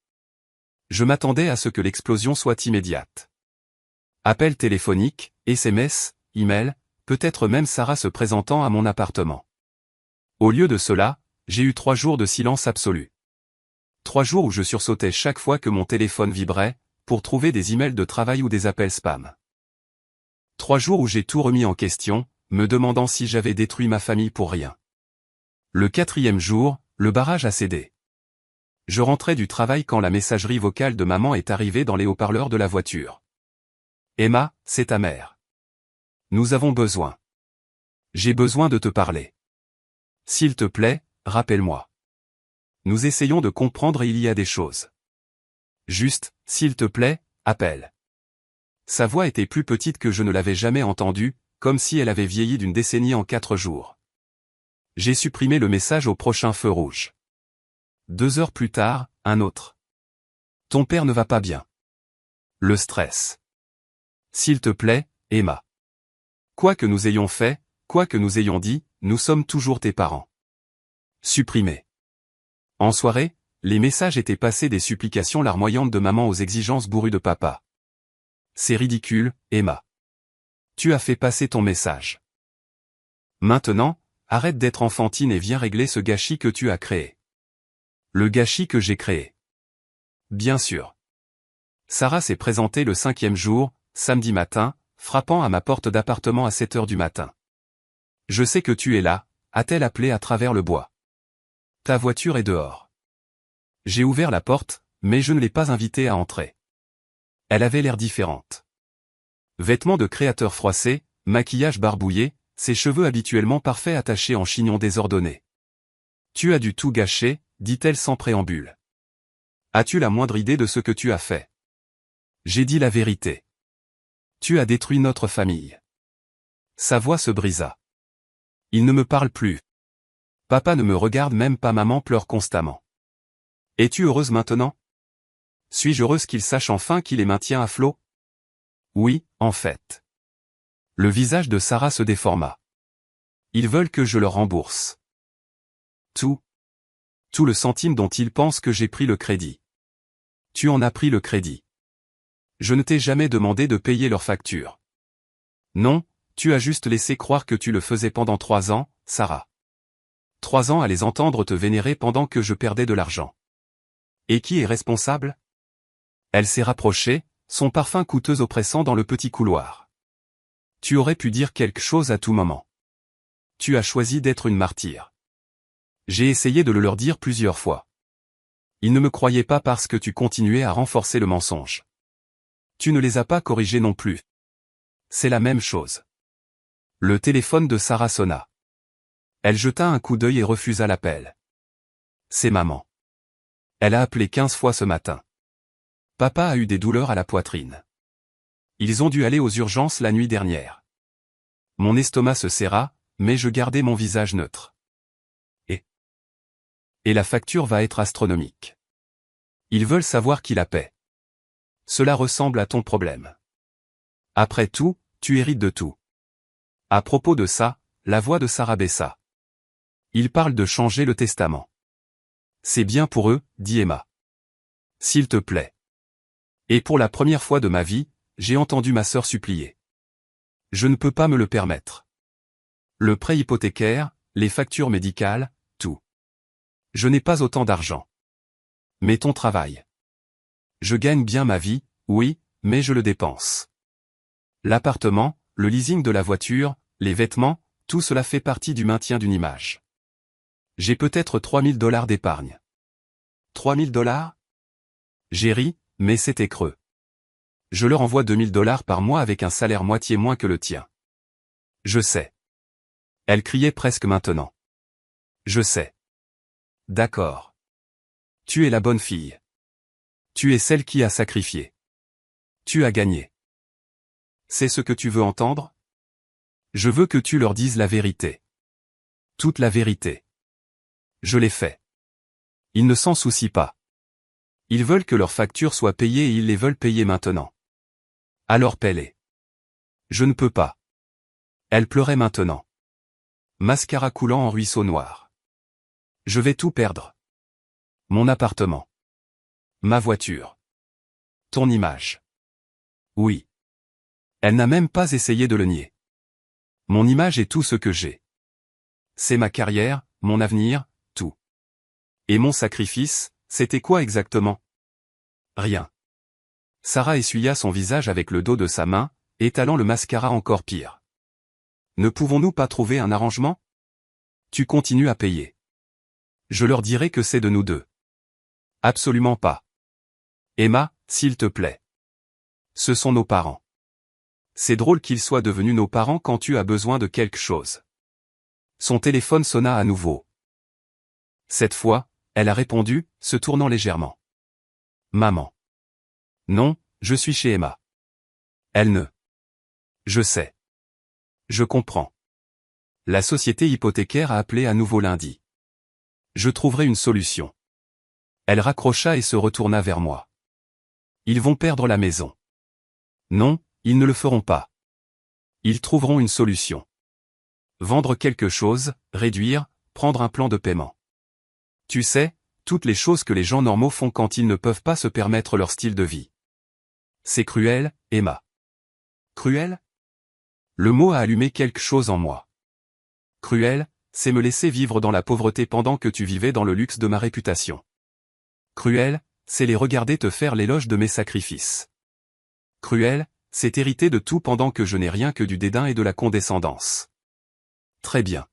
Je m'attendais à ce que l'explosion soit immédiate. Appel téléphonique, SMS, email, peut-être même Sarah se présentant à mon appartement. Au lieu de cela, j'ai eu 3 jours de silence absolu. 3 jours où je sursautais chaque fois que mon téléphone vibrait, pour trouver des emails de travail ou des appels spam. 3 jours où j'ai tout remis en question, me demandant si j'avais détruit ma famille pour rien. Le 4e jour, le barrage a cédé. Je rentrais du travail quand la messagerie vocale de maman est arrivée dans les haut-parleurs de la voiture. Emma, c'est ta mère. Nous avons besoin. J'ai besoin de te parler. S'il te plaît, rappelle-moi. Nous essayons de comprendre et il y a des choses. Juste, s'il te plaît, appelle. Sa voix était plus petite que je ne l'avais jamais entendue, comme si elle avait vieilli d'une décennie en 4 jours. J'ai supprimé le message au prochain feu rouge. 2 heures plus tard, un autre. Ton père ne va pas bien. Le stress. S'il te plaît, Emma. Quoi que nous ayons fait, quoi que nous ayons dit, nous sommes toujours tes parents. Supprimé. En soirée, les messages étaient passés des supplications larmoyantes de maman aux exigences bourrues de papa. C'est ridicule, Emma. Tu as fait passer ton message. Maintenant, arrête d'être enfantine et viens régler ce gâchis que tu as créé. Le gâchis que j'ai créé. Bien sûr. Sarah s'est présentée le 5e jour, samedi matin, frappant à ma porte d'appartement à 7 heures du matin. Je sais que tu es là, a-t-elle appelé à travers le bois. Ta voiture est dehors. J'ai ouvert la porte, mais je ne l'ai pas invitée à entrer. Elle avait l'air différente. Vêtements de créateur froissés, maquillage barbouillé, ses cheveux habituellement parfaits attachés en chignon désordonné. Tu as dû tout gâcher, dit-elle sans préambule. As-tu la moindre idée de ce que tu as fait? J'ai dit la vérité. Tu as détruit notre famille. Sa voix se brisa. Il ne me parle plus. Papa ne me regarde même pas, maman pleure constamment. Es-tu heureuse maintenant? Suis-je heureuse qu'il sache enfin qui les maintient à flot? Oui, en fait. Le visage de Sarah se déforma. Ils veulent que je leur rembourse. Tout. Tout le centime dont ils pensent que j'ai pris le crédit. Tu en as pris le crédit. Je ne t'ai jamais demandé de payer leurs factures. Non, tu as juste laissé croire que tu le faisais pendant 3 ans, Sarah. 3 ans à les entendre te vénérer pendant que je perdais de l'argent. Et qui est responsable? Elle s'est rapprochée, son parfum coûteux oppressant dans le petit couloir. Tu aurais pu dire quelque chose à tout moment. Tu as choisi d'être une martyre. J'ai essayé de le leur dire plusieurs fois. Ils ne me croyaient pas parce que tu continuais à renforcer le mensonge. Tu ne les as pas corrigés non plus. C'est la même chose. Le téléphone de Sarah sonna. Elle jeta un coup d'œil et refusa l'appel. C'est maman. Elle a appelé 15 fois ce matin. Papa a eu des douleurs à la poitrine. Ils ont dû aller aux urgences la nuit dernière. Mon estomac se serra, mais je gardai mon visage neutre. Et la facture va être astronomique. Ils veulent savoir qui la paie. Cela ressemble à ton problème. Après tout, tu hérites de tout. À propos de ça, la voix de Sarah baissa. Ils parlent de changer le testament. C'est bien pour eux, dit Emma. S'il te plaît. Et pour la première fois de ma vie, j'ai entendu ma sœur supplier. Je ne peux pas me le permettre. Le prêt hypothécaire, les factures médicales, tout. Je n'ai pas autant d'argent. Mais ton travail. Je gagne bien ma vie, oui, mais je le dépense. L'appartement, le leasing de la voiture, les vêtements, tout cela fait partie du maintien d'une image. J'ai peut-être $3000 d'épargne. $3000 ? J'ai ri, mais c'était creux. Je leur envoie $2000 par mois avec un salaire moitié moins que le tien. Je sais. Elle criait presque maintenant. Je sais. D'accord. Tu es la bonne fille. Tu es celle qui a sacrifié. Tu as gagné. C'est ce que tu veux entendre ? Je veux que tu leur dises la vérité. Toute la vérité. Je l'ai fait. Ils ne s'en soucient pas. Ils veulent que leurs factures soient payées et ils les veulent payer maintenant. Alors paie-les. Je ne peux pas. Elle pleurait maintenant. Mascara coulant en ruisseau noir. Je vais tout perdre. Mon appartement. Ma voiture. Ton image. Oui. Elle n'a même pas essayé de le nier. Mon image est tout ce que j'ai. C'est ma carrière, mon avenir, tout. Et mon sacrifice, c'était quoi exactement ? Rien. Sarah essuya son visage avec le dos de sa main, étalant le mascara encore pire. Ne pouvons-nous pas trouver un arrangement ? Tu continues à payer. Je leur dirai que c'est de nous deux. Absolument pas. Emma, s'il te plaît. Ce sont nos parents. C'est drôle qu'ils soient devenus nos parents quand tu as besoin de quelque chose. Son téléphone sonna à nouveau. Cette fois, elle a répondu, se tournant légèrement. Maman. Non, je suis chez Emma. Elle ne. Je sais. Je comprends. La société hypothécaire a appelé à nouveau lundi. Je trouverai une solution. Elle raccrocha et se retourna vers moi. Ils vont perdre la maison. Non, ils ne le feront pas. Ils trouveront une solution. Vendre quelque chose, réduire, prendre un plan de paiement. Tu sais, toutes les choses que les gens normaux font quand ils ne peuvent pas se permettre leur style de vie. C'est cruel, Emma. Cruel ? Le mot a allumé quelque chose en moi. Cruel, c'est me laisser vivre dans la pauvreté pendant que tu vivais dans le luxe de ma réputation. Cruel, c'est les regarder te faire l'éloge de mes sacrifices. Cruel, c'est hériter de tout pendant que je n'ai rien que du dédain et de la condescendance. Très bien.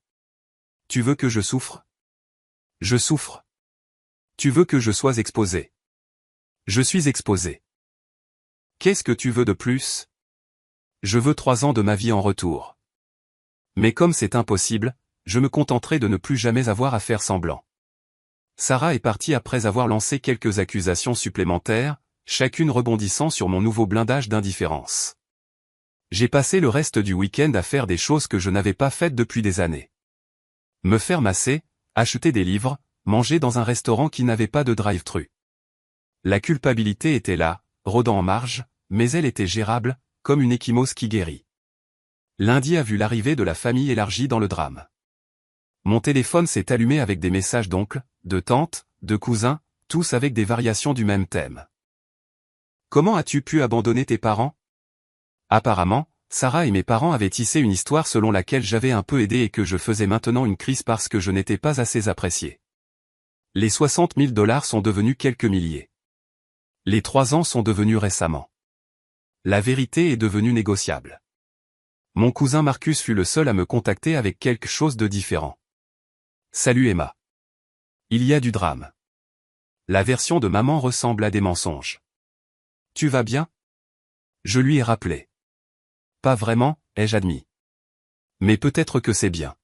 Tu veux que je souffre ? Je souffre. Tu veux que je sois exposé ? Je suis exposé. Qu'est-ce que tu veux de plus ? Je veux 3 ans de ma vie en retour. Mais comme c'est impossible, je me contenterai de ne plus jamais avoir à faire semblant. Sarah est partie après avoir lancé quelques accusations supplémentaires, chacune rebondissant sur mon nouveau blindage d'indifférence. J'ai passé le reste du week-end à faire des choses que je n'avais pas faites depuis des années. Me faire masser, acheter des livres, manger dans un restaurant qui n'avait pas de drive-thru. La culpabilité était là, rôdant en marge, mais elle était gérable, comme une ecchymose qui guérit. Lundi a vu l'arrivée de la famille élargie dans le drame. Mon téléphone s'est allumé avec des messages d'oncles, de tantes, de cousins, tous avec des variations du même thème. Comment as-tu pu abandonner tes parents ? Apparemment, Sarah et mes parents avaient tissé une histoire selon laquelle j'avais un peu aidé et que je faisais maintenant une crise parce que je n'étais pas assez apprécié. Les $60 000 sont devenus quelques milliers. Les 3 ans sont devenus récemment. La vérité est devenue négociable. Mon cousin Marcus fut le seul à me contacter avec quelque chose de différent. Salut Emma. Il y a du drame. La version de maman ressemble à des mensonges. Tu vas bien ? Je lui ai rappelé. Pas vraiment, ai-je admis. Mais peut-être que c'est bien.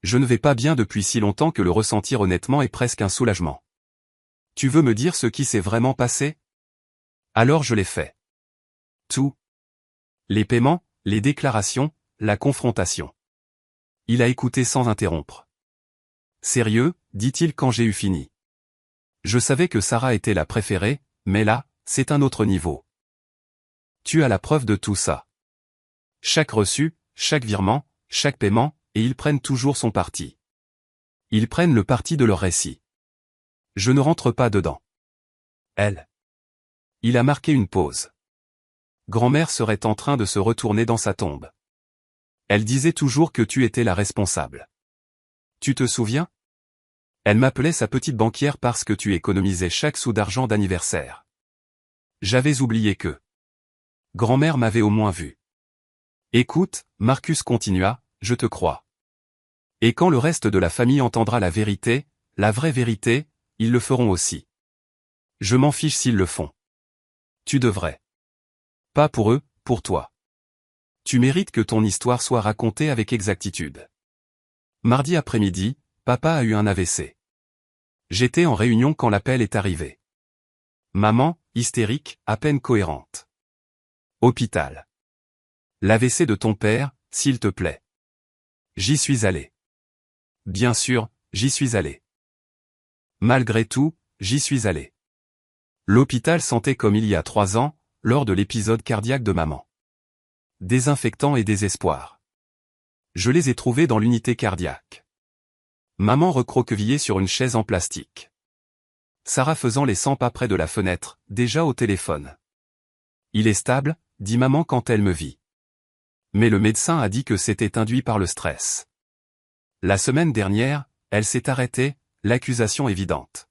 Je ne vais pas bien depuis si longtemps que le ressentir honnêtement est presque un soulagement. Tu veux me dire ce qui s'est vraiment passé? Alors je l'ai fait. Tout. Les paiements, les déclarations, la confrontation. Il a écouté sans interrompre. Sérieux, dit-il quand j'ai eu fini. Je savais que Sarah était la préférée, mais là, c'est un autre niveau. Tu as la preuve de tout ça. Chaque reçu, chaque virement, chaque paiement, et ils prennent toujours son parti. Ils prennent le parti de leur récit. Je ne rentre pas dedans. Elle. Il a marqué une pause. Grand-mère serait en train de se retourner dans sa tombe. Elle disait toujours que tu étais la responsable. Tu te souviens? Elle m'appelait sa petite banquière parce que tu économisais chaque sou d'argent d'anniversaire. J'avais oublié que grand-mère m'avait au moins vu. Écoute, Marcus continua, je te crois. Et quand le reste de la famille entendra la vérité, la vraie vérité, ils le feront aussi. Je m'en fiche s'ils le font. Tu devrais. Pas pour eux, pour toi. Tu mérites que ton histoire soit racontée avec exactitude. Mardi après-midi, papa a eu un AVC. J'étais en réunion quand l'appel est arrivé. Maman, hystérique, à peine cohérente. Hôpital. L'AVC de ton père, s'il te plaît. J'y suis allé. Bien sûr, j'y suis allé. Malgré tout, j'y suis allé. L'hôpital sentait comme il y a 3 ans, lors de l'épisode cardiaque de maman. Désinfectant et désespoir. Je les ai trouvés dans l'unité cardiaque. Maman recroquevillée sur une chaise en plastique. Sarah faisant les 100 pas près de la fenêtre, déjà au téléphone. Il est stable, dit maman quand elle me vit. Mais le médecin a dit que c'était induit par le stress. La semaine dernière, elle s'est arrêtée, l'accusation évidente.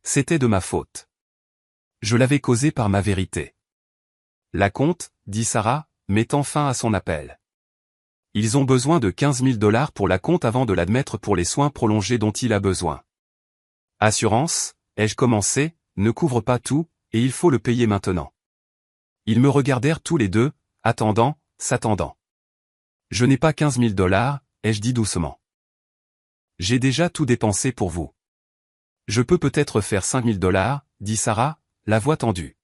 C'était de ma faute. Je l'avais causé par ma vérité. La compte, dit Sarah, mettant fin à son appel. Ils ont besoin de 15 000 $ pour la compte avant de l'admettre pour les soins prolongés dont il a besoin. Assurance, ai-je commencé, ne couvre pas tout, et il faut le payer maintenant. Ils me regardèrent tous les deux, attendant, s'attendant. Je n'ai pas 15 000 $, ai-je dit doucement. J'ai déjà tout dépensé pour vous. Je peux peut-être faire 5 000 $, dit Sarah, la voix tendue.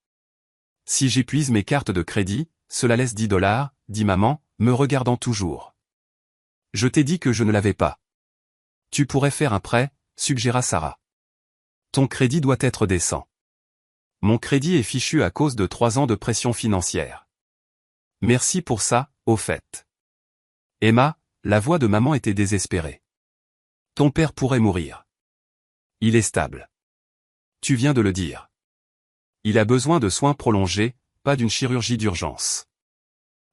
Si j'épuise mes cartes de crédit, cela laisse 10 $, dit maman, me regardant toujours. Je t'ai dit que je ne l'avais pas. Tu pourrais faire un prêt, suggéra Sarah. Ton crédit doit être décent. Mon crédit est fichu à cause de 3 ans de pression financière. Merci pour ça, au fait. Emma, la voix de maman était désespérée. Ton père pourrait mourir. Il est stable. Tu viens de le dire. Il a besoin de soins prolongés, pas d'une chirurgie d'urgence.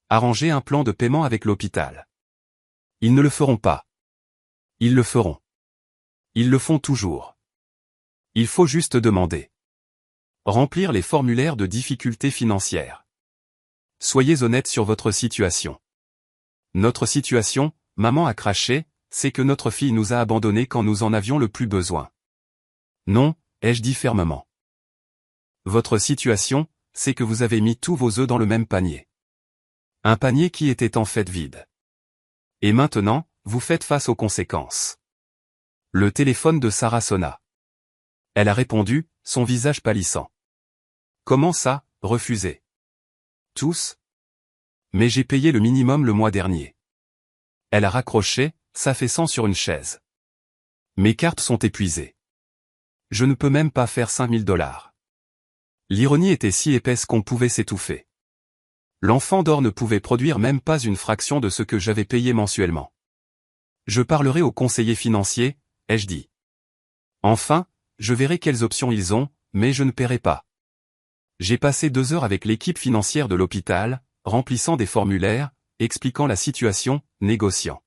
Arranger un plan de paiement avec l'hôpital. Ils ne le feront pas. Ils le feront. Ils le font toujours. Il faut juste demander. Remplir les formulaires de difficultés financières. Soyez honnête sur votre situation. Notre situation, maman a craché, c'est que notre fille nous a abandonnés quand nous en avions le plus besoin. Non, ai-je dit fermement. Votre situation, c'est que vous avez mis tous vos œufs dans le même panier. Un panier qui était en fait vide. Et maintenant, vous faites face aux conséquences. Le téléphone de Sarah sonna. Elle a répondu, son visage pâlissant. Comment ça, refuser? Tous? Mais j'ai payé le minimum le mois dernier. Elle a raccroché, s'affaissant sur une chaise. Mes cartes sont épuisées. Je ne peux même pas faire 5 000 $. L'ironie était si épaisse qu'on pouvait s'étouffer. L'enfant d'or ne pouvait produire même pas une fraction de ce que j'avais payé mensuellement. Je parlerai au conseiller financier, ai-je dit. Enfin, je verrai quelles options ils ont, mais je ne paierai pas. J'ai passé 2 heures avec l'équipe financière de l'hôpital, remplissant des formulaires, expliquant la situation, négociant.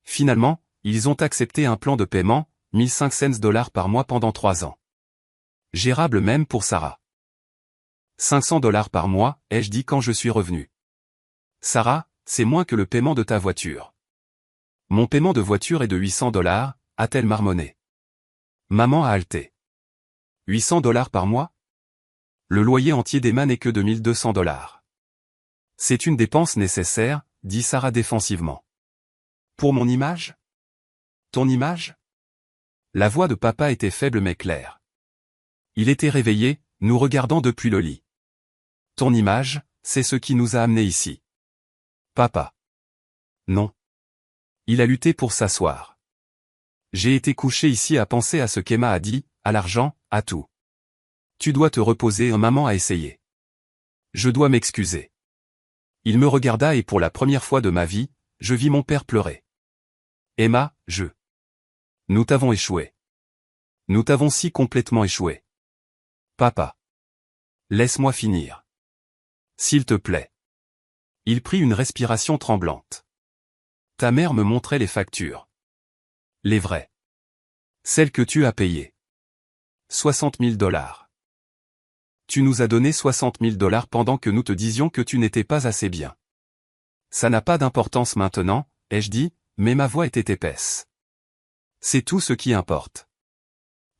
Finalement, ils ont accepté un plan de paiement, 1500 $ par mois pendant 3 ans. Gérable même pour Sarah. 500 $ par mois, ai-je dit quand je suis revenu. Sarah, c'est moins que le paiement de ta voiture. Mon paiement de voiture est de 800 $, a-t-elle marmonné. Maman a halté. 800 $ par mois? Le loyer entier d'Emma n'est que de 1200 $. C'est une dépense nécessaire, dit Sarah défensivement. Pour mon image? Ton image? La voix de papa était faible mais claire. Il était réveillé, nous regardant depuis le lit. Ton image, c'est ce qui nous a amenés ici. Papa. Non. Il a lutté pour s'asseoir. J'ai été couché ici à penser à ce qu'Emma a dit, à l'argent, à tout. Tu dois te reposer, maman a essayé. Je dois m'excuser. Il me regarda et pour la première fois de ma vie, je vis mon père pleurer. Emma, Nous t'avons échoué. Nous t'avons si complètement échoué. Papa. Laisse-moi finir. S'il te plaît. Il prit une respiration tremblante. Ta mère me montrait les factures. Les vraies. Celles que tu as payées. 60 000 $. Tu nous as donné 60 000 $ pendant que nous te disions que tu n'étais pas assez bien. Ça n'a pas d'importance maintenant, ai-je dit, mais ma voix était épaisse. C'est tout ce qui importe.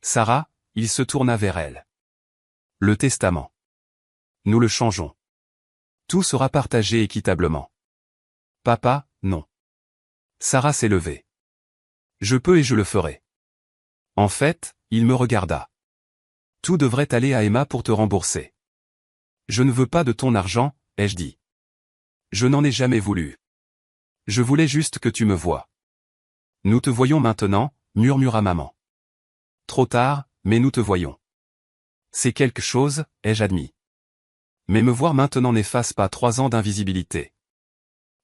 Sarah, il se tourna vers elle. Le testament. Nous le changeons. Tout sera partagé équitablement. Papa, non. Sarah s'est levée. Je peux et je le ferai. En fait, il me regarda. Tout devrait aller à Emma pour te rembourser. Je ne veux pas de ton argent, ai-je dit. Je n'en ai jamais voulu. Je voulais juste que tu me voies. Nous te voyons maintenant, murmura maman. Trop tard, mais nous te voyons. C'est quelque chose, ai-je admis. Mais me voir maintenant n'efface pas 3 ans d'invisibilité.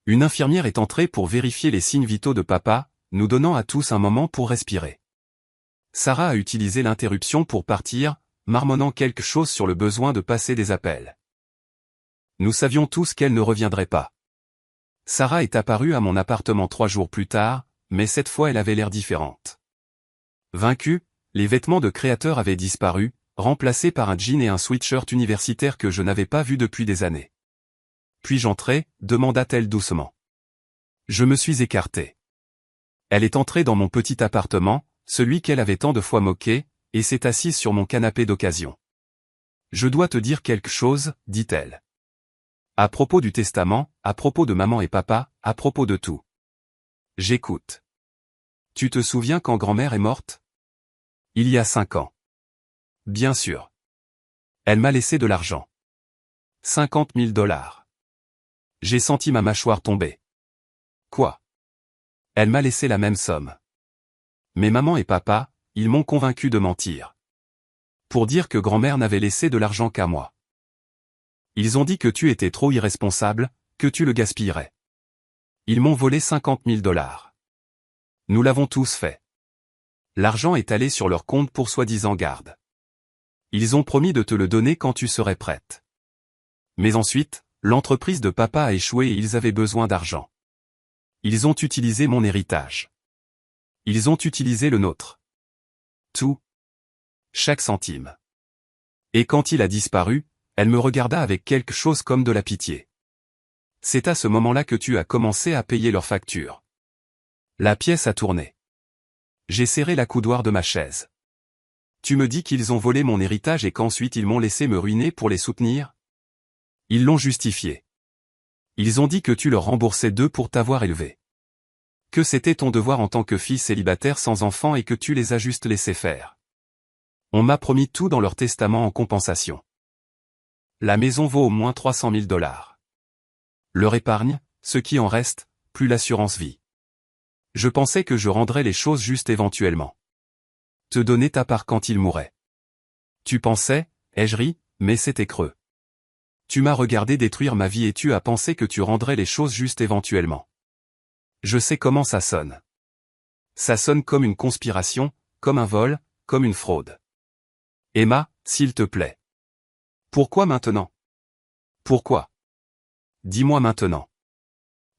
Une infirmière est entrée pour vérifier les signes vitaux de papa, nous donnant à tous un moment pour respirer. Sarah a utilisé l'interruption pour partir, marmonnant quelque chose sur le besoin de passer des appels. Nous savions tous qu'elle ne reviendrait pas. Sarah est apparue à mon appartement 3 jours plus tard, mais cette fois elle avait l'air différente. Vaincue, les vêtements de créateur avaient disparu, remplacés par un jean et un sweatshirt universitaire que je n'avais pas vu depuis des années. Puis-je entrer, demanda-t-elle doucement. Je me suis écarté. Elle est entrée dans mon petit appartement, celui qu'elle avait tant de fois moqué, et s'est assise sur mon canapé d'occasion. Je dois te dire quelque chose, dit-elle. À propos du testament, à propos de maman et papa, à propos de tout. J'écoute. Tu te souviens quand grand-mère est morte? Il y a 5 ans. Bien sûr. Elle m'a laissé de l'argent. 50 000 $. J'ai senti ma mâchoire tomber. Quoi? Elle m'a laissé la même somme. Mais maman et papa, ils m'ont convaincu de mentir. Pour dire que grand-mère n'avait laissé de l'argent qu'à moi. Ils ont dit que tu étais trop irresponsable, que tu le gaspillerais. Ils m'ont volé 50 000 $. Nous l'avons tous fait. L'argent est allé sur leur compte pour soi-disant garde. Ils ont promis de te le donner quand tu serais prête. Mais ensuite, l'entreprise de papa a échoué et ils avaient besoin d'argent. Ils ont utilisé mon héritage. Ils ont utilisé le nôtre. Tout. Chaque centime. Et quand il a disparu, elle me regarda avec quelque chose comme de la pitié. C'est à ce moment-là que tu as commencé à payer leurs factures. La pièce a tourné. J'ai serré la coudoir de ma chaise. Tu me dis qu'ils ont volé mon héritage et qu'ensuite ils m'ont laissé me ruiner pour les soutenir? Ils l'ont justifié. Ils ont dit que tu leur remboursais d'eux pour t'avoir élevé. Que c'était ton devoir en tant que fille célibataire sans enfant et que tu les as juste laissés faire. On m'a promis tout dans leur testament en compensation. La maison vaut au moins 300 000 $. Leur épargne, ce qui en reste, plus l'assurance vie. Je pensais que je rendrais les choses justes éventuellement. Te donner ta part quand il mourrait. Tu pensais, ai-je ri, mais c'était creux. Tu m'as regardé détruire ma vie et tu as pensé que tu rendrais les choses justes éventuellement. Je sais comment ça sonne. Ça sonne comme une conspiration, comme un vol, comme une fraude. Emma, s'il te plaît. Pourquoi maintenant? Pourquoi? Dis-moi maintenant.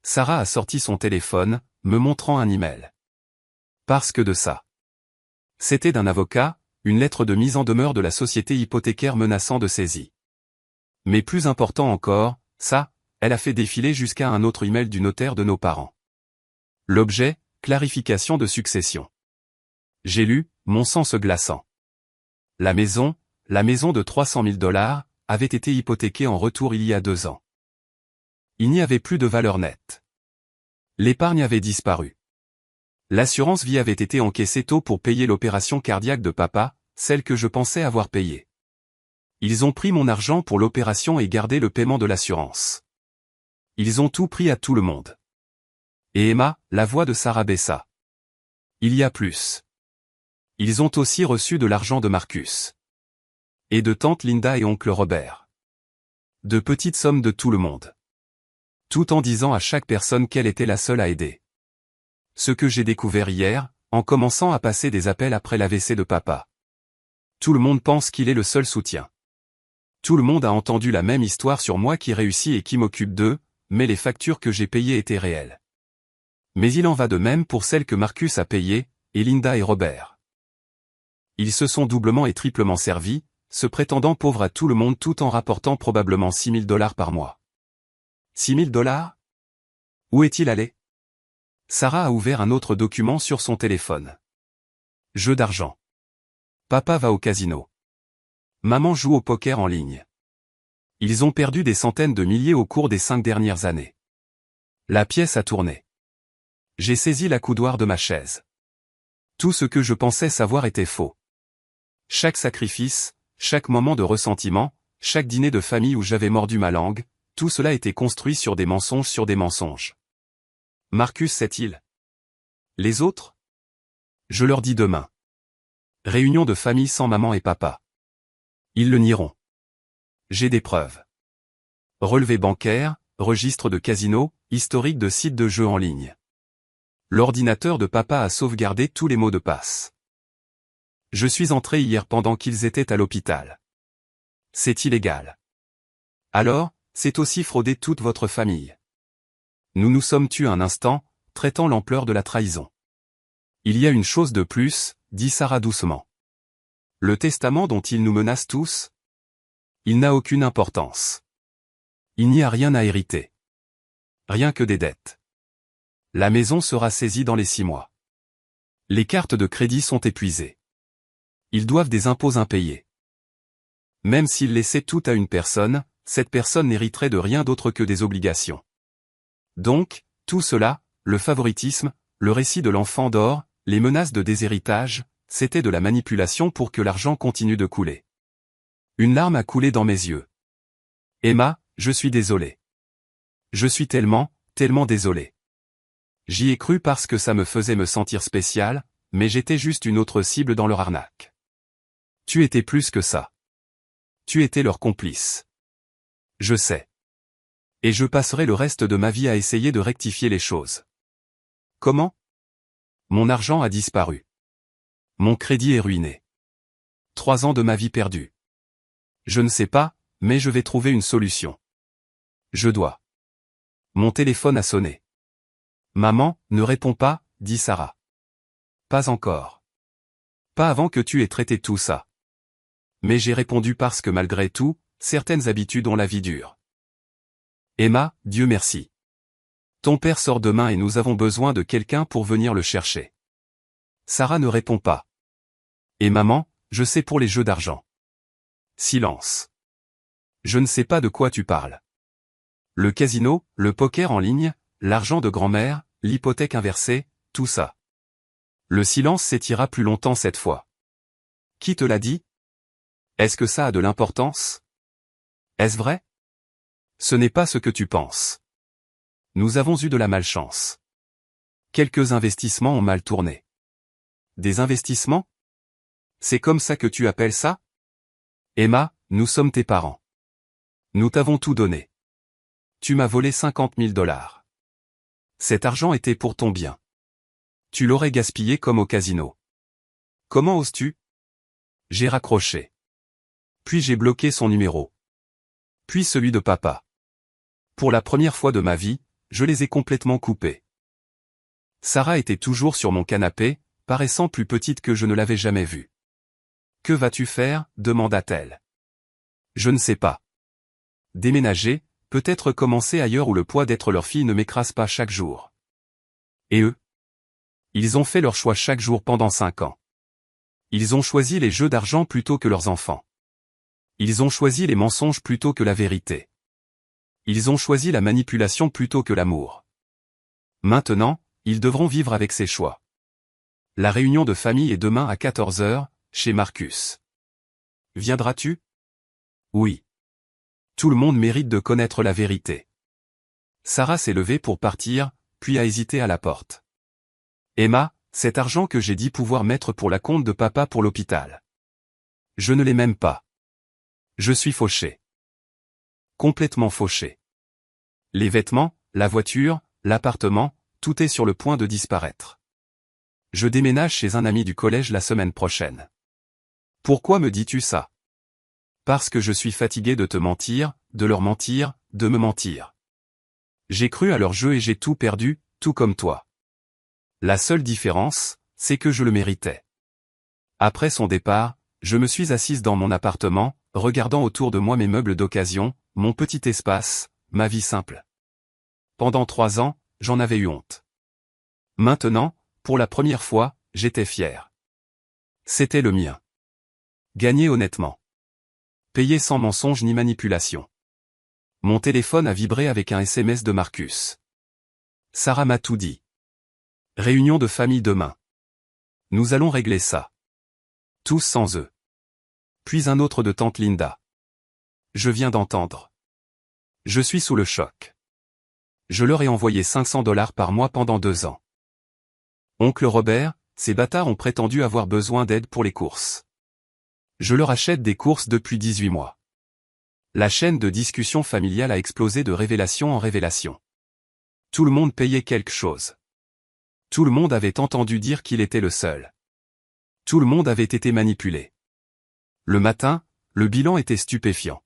Sarah a sorti son téléphone, me montrant un email. Parce que de ça. C'était d'un avocat, une lettre de mise en demeure de la société hypothécaire menaçant de saisie. Mais plus important encore, ça, elle a fait défiler jusqu'à un autre email du notaire de nos parents. L'objet, clarification de succession. J'ai lu, mon sang se glaçant. La maison de 300 000 $, avait été hypothéquée en retour il y a 2 ans. Il n'y avait plus de valeur nette. L'épargne avait disparu. L'assurance vie avait été encaissée tôt pour payer l'opération cardiaque de papa, celle que je pensais avoir payée. Ils ont pris mon argent pour l'opération et gardé le paiement de l'assurance. Ils ont tout pris à tout le monde. Et Emma, la voix de Sarah baissa. Il y a plus. Ils ont aussi reçu de l'argent de Marcus. Et de tante Linda et oncle Robert. De petites sommes de tout le monde. Tout en disant à chaque personne qu'elle était la seule à aider. Ce que j'ai découvert hier, en commençant à passer des appels après l'AVC de papa. Tout le monde pense qu'il est le seul soutien. Tout le monde a entendu la même histoire sur moi qui réussit et qui m'occupe d'eux, mais les factures que j'ai payées étaient réelles. Mais il en va de même pour celles que Marcus a payées, et Linda et Robert. Ils se sont doublement et triplement servis, se prétendant pauvres à tout le monde tout en rapportant probablement $6 000 par mois. $6 000 ? Où est-il allé ? Sarah a ouvert un autre document sur son téléphone. Jeu d'argent. Papa va au casino. Maman joue au poker en ligne. Ils ont perdu des centaines de milliers au cours des 5 dernières années. La pièce a tourné. J'ai saisi l'accoudoir de ma chaise. Tout ce que je pensais savoir était faux. Chaque sacrifice, chaque moment de ressentiment, chaque dîner de famille où j'avais mordu ma langue, tout cela était construit sur des mensonges sur des mensonges. Marcus sait-il ? Les autres ? Je leur dis demain. Réunion de famille sans maman et papa. Ils le nieront. J'ai des preuves. Relevé bancaire, registre de casino, historique de sites de jeux en ligne. L'ordinateur de papa a sauvegardé tous les mots de passe. Je suis entré hier pendant qu'ils étaient à l'hôpital. C'est illégal. Alors, c'est aussi frauder toute votre famille. Nous nous sommes tus un instant, traitant l'ampleur de la trahison. Il y a une chose de plus, dit Sarah doucement. Le testament dont ils nous menacent tous ? Il n'a aucune importance. Il n'y a rien à hériter. Rien que des dettes. La maison sera saisie dans les 6 mois. Les cartes de crédit sont épuisées. Ils doivent des impôts impayés. Même s'ils laissaient tout à une personne, cette personne n'hériterait de rien d'autre que des obligations. Donc, tout cela, le favoritisme, le récit de l'enfant d'or, les menaces de déshéritage, c'était de la manipulation pour que l'argent continue de couler. Une larme a coulé dans mes yeux. Emma, je suis désolé. Je suis tellement, tellement désolé. J'y ai cru parce que ça me faisait me sentir spécial, mais j'étais juste une autre cible dans leur arnaque. Tu étais plus que ça. Tu étais leur complice. Je sais. Et je passerai le reste de ma vie à essayer de rectifier les choses. Comment ? Mon argent a disparu. Mon crédit est ruiné. 3 ans de ma vie perdue. Je ne sais pas, mais je vais trouver une solution. Je dois. Mon téléphone a sonné. Maman, ne réponds pas, dit Sarah. Pas encore. Pas avant que tu aies traité tout ça. Mais j'ai répondu parce que malgré tout, certaines habitudes ont la vie dure. Emma, Dieu merci. Ton père sort demain et nous avons besoin de quelqu'un pour venir le chercher. Sarah ne répond pas. Et maman, je sais pour les jeux d'argent. Silence. Je ne sais pas de quoi tu parles. Le casino, le poker en ligne, l'argent de grand-mère, l'hypothèque inversée, tout ça. Le silence s'étira plus longtemps cette fois. Qui te l'a dit ? Est-ce que ça a de l'importance ? Est-ce vrai ? Ce n'est pas ce que tu penses. Nous avons eu de la malchance. Quelques investissements ont mal tourné. Des investissements ? C'est comme ça que tu appelles ça ? Emma, nous sommes tes parents. Nous t'avons tout donné. Tu m'as volé $50 000. Cet argent était pour ton bien. Tu l'aurais gaspillé comme au casino. Comment oses-tu ? J'ai raccroché. Puis j'ai bloqué son numéro. Puis celui de papa. Pour la première fois de ma vie, je les ai complètement coupés. Sarah était toujours sur mon canapé, paraissant plus petite que je ne l'avais jamais vue. « Que vas-tu faire » demanda-t-elle. « Je ne sais pas. Déménager, peut-être commencer ailleurs où le poids d'être leur fille ne m'écrase pas chaque jour. » Et eux ? Ils ont fait leur choix chaque jour pendant 5 ans. Ils ont choisi les jeux d'argent plutôt que leurs enfants. Ils ont choisi les mensonges plutôt que la vérité. Ils ont choisi la manipulation plutôt que l'amour. Maintenant, ils devront vivre avec ces choix. La réunion de famille est demain à 14 heures, chez Marcus. Viendras-tu? Oui. Tout le monde mérite de connaître la vérité. Sarah s'est levée pour partir, puis a hésité à la porte. Emma, cet argent que j'ai dit pouvoir mettre pour la compte de papa pour l'hôpital. Je ne l'ai même pas. Je suis fauché. Complètement fauché. Les vêtements, la voiture, l'appartement, tout est sur le point de disparaître. Je déménage chez un ami du collège la semaine prochaine. Pourquoi me dis-tu ça? Parce que je suis fatigué de te mentir, de leur mentir, de me mentir. J'ai cru à leur jeu et j'ai tout perdu, tout comme toi. La seule différence, c'est que je le méritais. Après son départ, je me suis assise dans mon appartement, regardant autour de moi mes meubles d'occasion, mon petit espace, ma vie simple. Pendant 3 ans, j'en avais eu honte. Maintenant, pour la première fois, j'étais fier. C'était le mien. Gagner honnêtement. Payer sans mensonge ni manipulation. Mon téléphone a vibré avec un SMS de Marcus. Sarah m'a tout dit. Réunion de famille demain. Nous allons régler ça. Tous sans eux. Puis un autre de tante Linda. Je viens d'entendre. Je suis sous le choc. Je leur ai envoyé 500 $ par mois pendant 2 ans. Oncle Robert, ces bâtards ont prétendu avoir besoin d'aide pour les courses. Je leur achète des courses depuis 18 mois. La chaîne de discussion familiale a explosé de révélation en révélation. Tout le monde payait quelque chose. Tout le monde avait entendu dire qu'il était le seul. Tout le monde avait été manipulé. Le matin, le bilan était stupéfiant.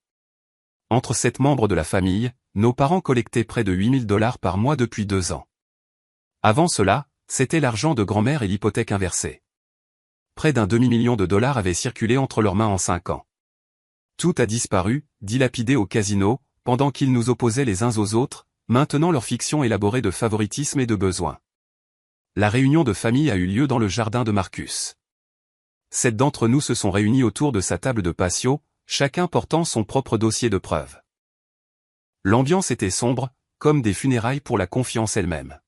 Entre 7 membres de la famille, nos parents collectaient près de 8 000 $ par mois depuis 2 ans. Avant cela, c'était l'argent de grand-mère et l'hypothèque inversée. Près d'un demi-million de dollars avait circulé entre leurs mains en 5 ans. Tout a disparu, dilapidé au casino, pendant qu'ils nous opposaient les uns aux autres, maintenant leur fiction élaborée de favoritisme et de besoin. La réunion de famille a eu lieu dans le jardin de Marcus. 7 d'entre nous se sont réunis autour de sa table de patio, chacun portant son propre dossier de preuves. L'ambiance était sombre, comme des funérailles pour la confiance elle-même.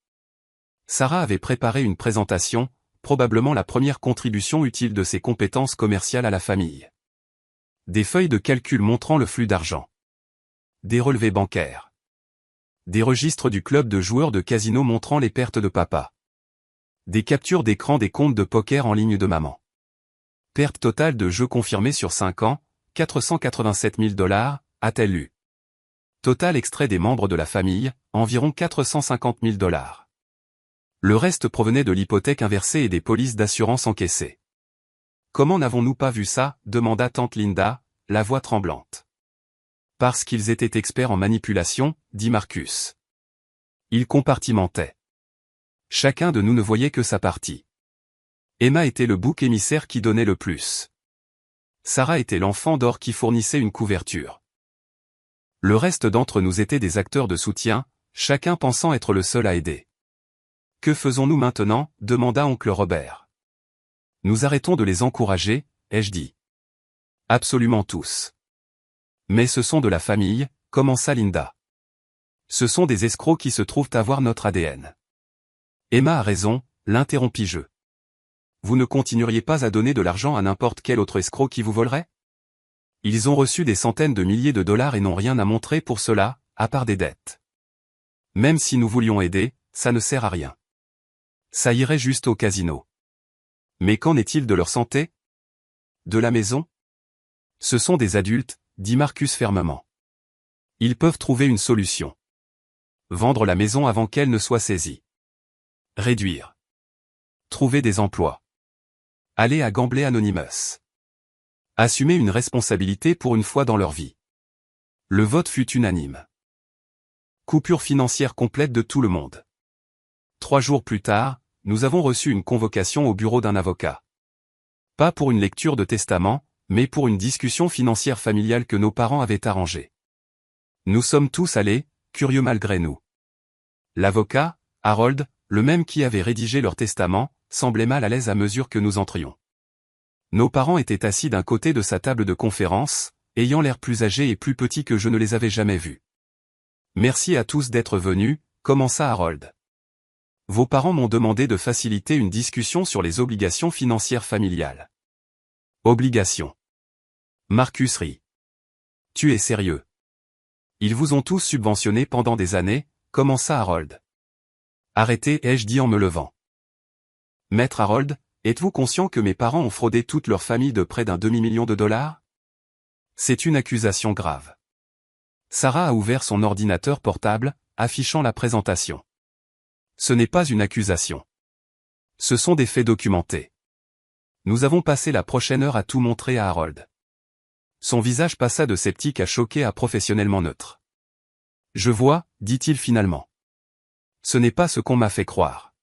Sarah avait préparé une présentation, probablement la première contribution utile de ses compétences commerciales à la famille. Des feuilles de calcul montrant le flux d'argent. Des relevés bancaires. Des registres du club de joueurs de casino montrant les pertes de papa. Des captures d'écran des comptes de poker en ligne de maman. Perte totale de jeux confirmés sur 5 ans, 487 000 $, a-t-elle lu. Total extrait des membres de la famille, environ 450 000 $. Le reste provenait de l'hypothèque inversée et des polices d'assurance encaissées. Comment n'avons-nous pas vu ça, demanda tante Linda, la voix tremblante. Parce qu'ils étaient experts en manipulation, dit Marcus. Ils compartimentaient. Chacun de nous ne voyait que sa partie. Emma était le bouc émissaire qui donnait le plus. Sarah était l'enfant d'or qui fournissait une couverture. Le reste d'entre nous étaient des acteurs de soutien, chacun pensant être le seul à aider. Que faisons-nous maintenant, demanda oncle Robert. Nous arrêtons de les encourager, ai-je dit. Absolument tous. Mais ce sont de la famille, commença Linda. Ce sont des escrocs qui se trouvent avoir notre ADN. Emma a raison, l'interrompis-je. Vous ne continueriez pas à donner de l'argent à n'importe quel autre escroc qui vous volerait? Ils ont reçu des centaines de milliers de dollars et n'ont rien à montrer pour cela, à part des dettes. Même si nous voulions aider, ça ne sert à rien. Ça irait juste au casino. Mais qu'en est-il de leur santé? De la maison? Ce sont des adultes, dit Marcus fermement. Ils peuvent trouver une solution. Vendre la maison avant qu'elle ne soit saisie. Réduire. Trouver des emplois. Aller à Gambler Anonymous. Assumer une responsabilité pour une fois dans leur vie. Le vote fut unanime. Coupure financière complète de tout le monde. 3 jours plus tard, nous avons reçu une convocation au bureau d'un avocat. Pas pour une lecture de testament, mais pour une discussion financière familiale que nos parents avaient arrangée. Nous sommes tous allés, curieux malgré nous. L'avocat, Harold, le même qui avait rédigé leur testament, semblait mal à l'aise à mesure que nous entrions. Nos parents étaient assis d'un côté de sa table de conférence, ayant l'air plus âgés et plus petits que je ne les avais jamais vus. Merci à tous d'être venus, commença Harold. Vos parents m'ont demandé de faciliter une discussion sur les obligations financières familiales. Obligations. Marcus rit. Tu es sérieux? Ils vous ont tous subventionné pendant des années, commença Harold. Arrêtez, ai-je dit en me levant. Maître Harold, êtes-vous conscient que mes parents ont fraudé toute leur famille de près d'un demi-million de dollars? C'est une accusation grave. Sarah a ouvert son ordinateur portable, affichant la présentation. Ce n'est pas une accusation. Ce sont des faits documentés. Nous avons passé la prochaine heure à tout montrer à Harold. Son visage passa de sceptique à choqué à professionnellement neutre. Je vois, dit-il finalement. Ce n'est pas ce qu'on m'a fait croire.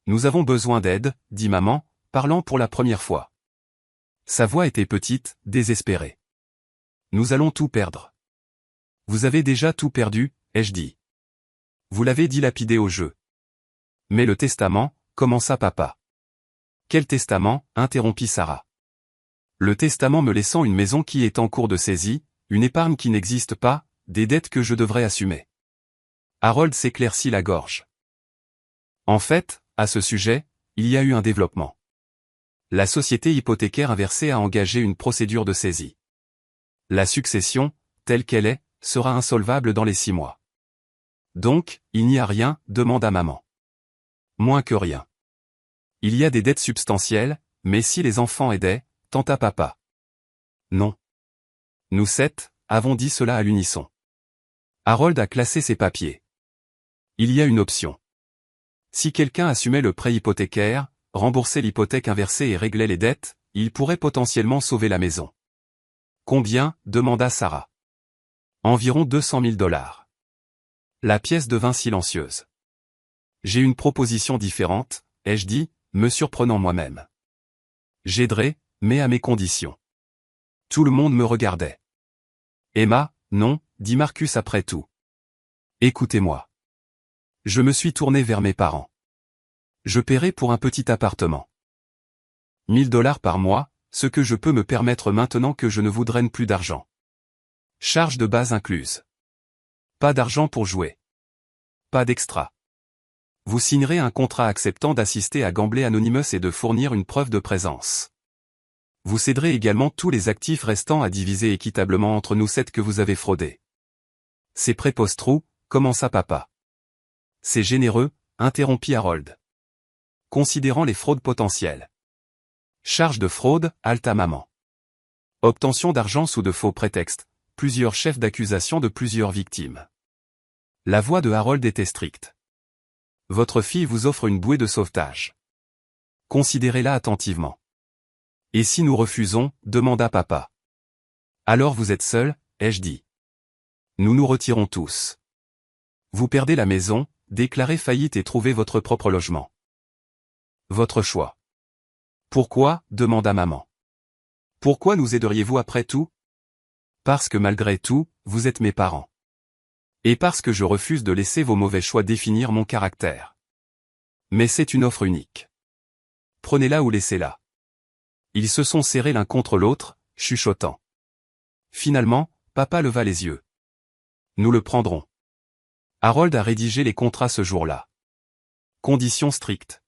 Nous avons besoin d'aide, dit maman, parlant pour la première fois. Sa voix était petite, désespérée. Nous allons tout perdre. Vous avez déjà tout perdu, ai-je dit. Vous l'avez dilapidé au jeu. Mais le testament, commença papa. Quel testament, interrompit Sarah. Le testament me laissant une maison qui est en cours de saisie, une épargne qui n'existe pas, des dettes que je devrais assumer. Harold s'éclaircit la gorge. En fait, à ce sujet, il y a eu un développement. La société hypothécaire inversée a engagé une procédure de saisie. La succession, telle qu'elle est, sera insolvable dans les 6 mois. Donc, il n'y a rien, demanda maman. Moins que rien. Il y a des dettes substantielles, mais si les enfants aidaient, tenta papa. Non. Nous 7, avons dit cela à l'unisson. Harold a classé ses papiers. Il y a une option. Si quelqu'un assumait le prêt hypothécaire, remboursait l'hypothèque inversée et réglait les dettes, il pourrait potentiellement sauver la maison. Combien, demanda Sarah. Environ 200 000 $. La pièce devint silencieuse. J'ai une proposition différente, ai-je dit, me surprenant moi-même. J'aiderai, mais à mes conditions. Tout le monde me regardait. Emma, non, dit Marcus après tout. Écoutez-moi. Je me suis tourné vers mes parents. Je paierai pour un petit appartement. 1 000 $ par mois, ce que je peux me permettre maintenant que je ne vous draine plus d'argent. Charge de base incluse. Pas d'argent pour jouer. Pas d'extra. Vous signerez un contrat acceptant d'assister à Gambler Anonymous et de fournir une preuve de présence. Vous céderez également tous les actifs restants à diviser équitablement entre nous 7 que vous avez fraudés. C'est prépostrou, commença papa. C'est généreux, interrompit Harold. Considérant les fraudes potentielles. Charge de fraude, halta maman. Obtention d'argent sous de faux prétextes, plusieurs chefs d'accusation de plusieurs victimes. La voix de Harold était stricte. Votre fille vous offre une bouée de sauvetage. Considérez-la attentivement. Et si nous refusons, demanda papa. Alors vous êtes seul, ai-je dit. Nous nous retirons tous. Vous perdez la maison, déclarez faillite et trouvez votre propre logement. Votre choix. Pourquoi, demanda maman. Pourquoi nous aideriez-vous après tout? Parce que malgré tout, vous êtes mes parents. Et parce que je refuse de laisser vos mauvais choix définir mon caractère. Mais c'est une offre unique. Prenez-la ou laissez-la. Ils se sont serrés l'un contre l'autre, chuchotant. Finalement, papa leva les yeux. Nous le prendrons. Harold a rédigé les contrats ce jour-là. Conditions strictes.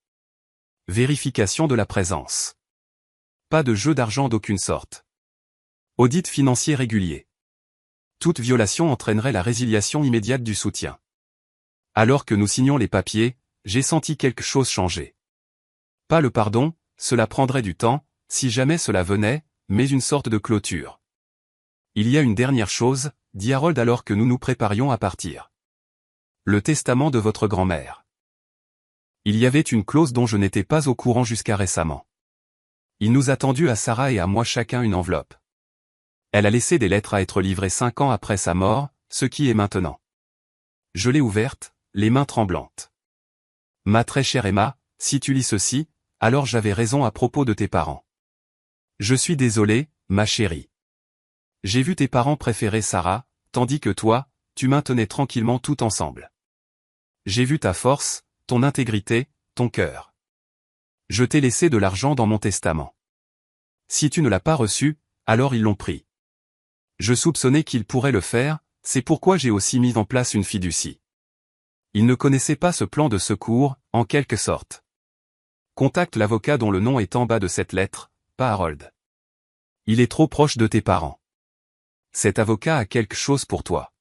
Vérification de la présence. Pas de jeu d'argent d'aucune sorte. Audit financier régulier. Toute violation entraînerait la résiliation immédiate du soutien. Alors que nous signions les papiers, j'ai senti quelque chose changer. Pas le pardon, cela prendrait du temps, si jamais cela venait, mais une sorte de clôture. Il y a une dernière chose, dit Harold alors que nous nous préparions à partir. Le testament de votre grand-mère. Il y avait une clause dont je n'étais pas au courant jusqu'à récemment. Il nous a tendu à Sarah et à moi chacun une enveloppe. Elle a laissé des lettres à être livrées 5 ans après sa mort, ce qui est maintenant. Je l'ai ouverte, les mains tremblantes. Ma très chère Emma, si tu lis ceci, alors j'avais raison à propos de tes parents. Je suis désolé, ma chérie. J'ai vu tes parents préférer Sarah, tandis que toi, tu maintenais tranquillement tout ensemble. J'ai vu ta force, ton intégrité, ton cœur. Je t'ai laissé de l'argent dans mon testament. Si tu ne l'as pas reçu, alors ils l'ont pris. Je soupçonnais qu'ils pourraient le faire, c'est pourquoi j'ai aussi mis en place une fiducie. Il ne connaissait pas ce plan de secours, en quelque sorte. Contacte l'avocat dont le nom est en bas de cette lettre, pas Harold. Il est trop proche de tes parents. Cet avocat a quelque chose pour toi.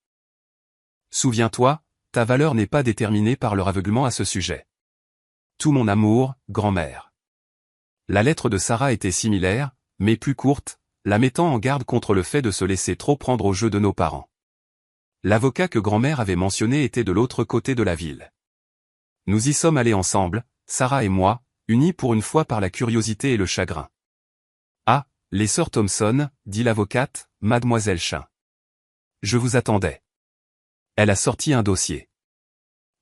Souviens-toi, ta valeur n'est pas déterminée par leur aveuglement à ce sujet. Tout mon amour, grand-mère. La lettre de Sarah était similaire, mais plus courte, la mettant en garde contre le fait de se laisser trop prendre au jeu de nos parents. L'avocat que grand-mère avait mentionné était de l'autre côté de la ville. Nous y sommes allés ensemble, Sarah et moi, unis pour une fois par la curiosité et le chagrin. Ah, les sœurs Thompson, dit l'avocate, mademoiselle Chin. Je vous attendais. Elle a sorti un dossier.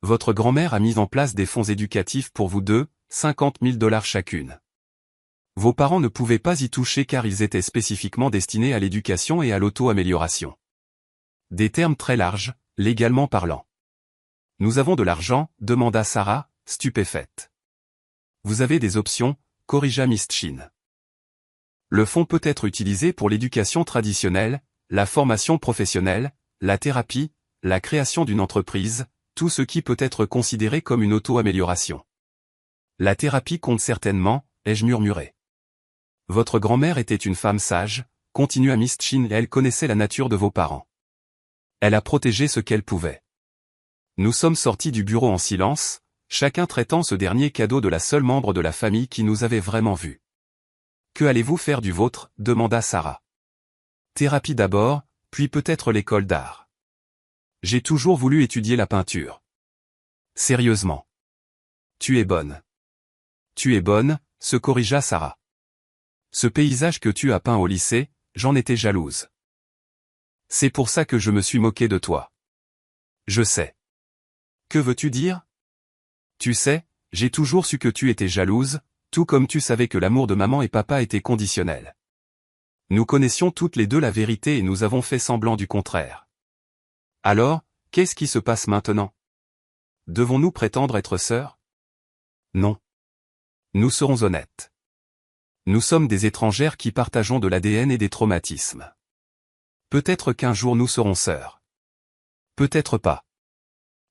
Votre grand-mère a mis en place des fonds éducatifs pour vous deux, 50 000 $ chacune. Vos parents ne pouvaient pas y toucher car ils étaient spécifiquement destinés à l'éducation et à l'auto-amélioration. Des termes très larges, légalement parlant. Nous avons de l'argent, demanda Sarah, stupéfaite. Vous avez des options, corrigea Miss Chin. Le fonds peut être utilisé pour l'éducation traditionnelle, la formation professionnelle, la thérapie, la création d'une entreprise, tout ce qui peut être considéré comme une auto-amélioration. La thérapie compte certainement, ai-je murmuré. Votre grand-mère était une femme sage, continua Miss Chin et elle connaissait la nature de vos parents. Elle a protégé ce qu'elle pouvait. Nous sommes sortis du bureau en silence, chacun traitant ce dernier cadeau de la seule membre de la famille qui nous avait vraiment vus. Que allez-vous faire du vôtre, demanda Sarah. Thérapie d'abord, puis peut-être l'école d'art. J'ai toujours voulu étudier la peinture. Sérieusement. Tu es bonne. Tu es bonne, se corrigea Sarah. Ce paysage que tu as peint au lycée, j'en étais jalouse. C'est pour ça que je me suis moqué de toi. Je sais. Que veux-tu dire? Tu sais, j'ai toujours su que tu étais jalouse, tout comme tu savais que l'amour de maman et papa était conditionnel. Nous connaissions toutes les deux la vérité et nous avons fait semblant du contraire. Alors, qu'est-ce qui se passe maintenant? Devons-nous prétendre être sœurs? Non. Nous serons honnêtes. Nous sommes des étrangères qui partageons de l'ADN et des traumatismes. Peut-être qu'un jour nous serons sœurs. Peut-être pas.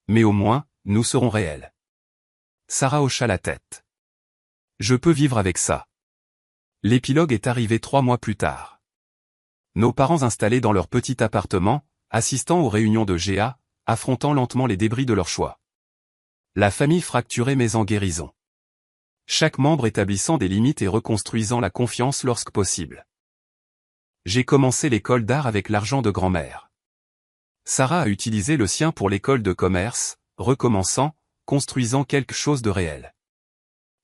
Mais au moins, nous serons réels. Sarah hocha la tête. Je peux vivre avec ça. L'épilogue est arrivé 3 mois plus tard. Nos parents installés dans leur petit appartement, assistant aux réunions de GA, affrontant lentement les débris de leur choix. La famille fracturée mais en guérison. Chaque membre établissant des limites et reconstruisant la confiance lorsque possible. J'ai commencé l'école d'art avec l'argent de grand-mère. Sarah a utilisé le sien pour l'école de commerce, recommençant, construisant quelque chose de réel.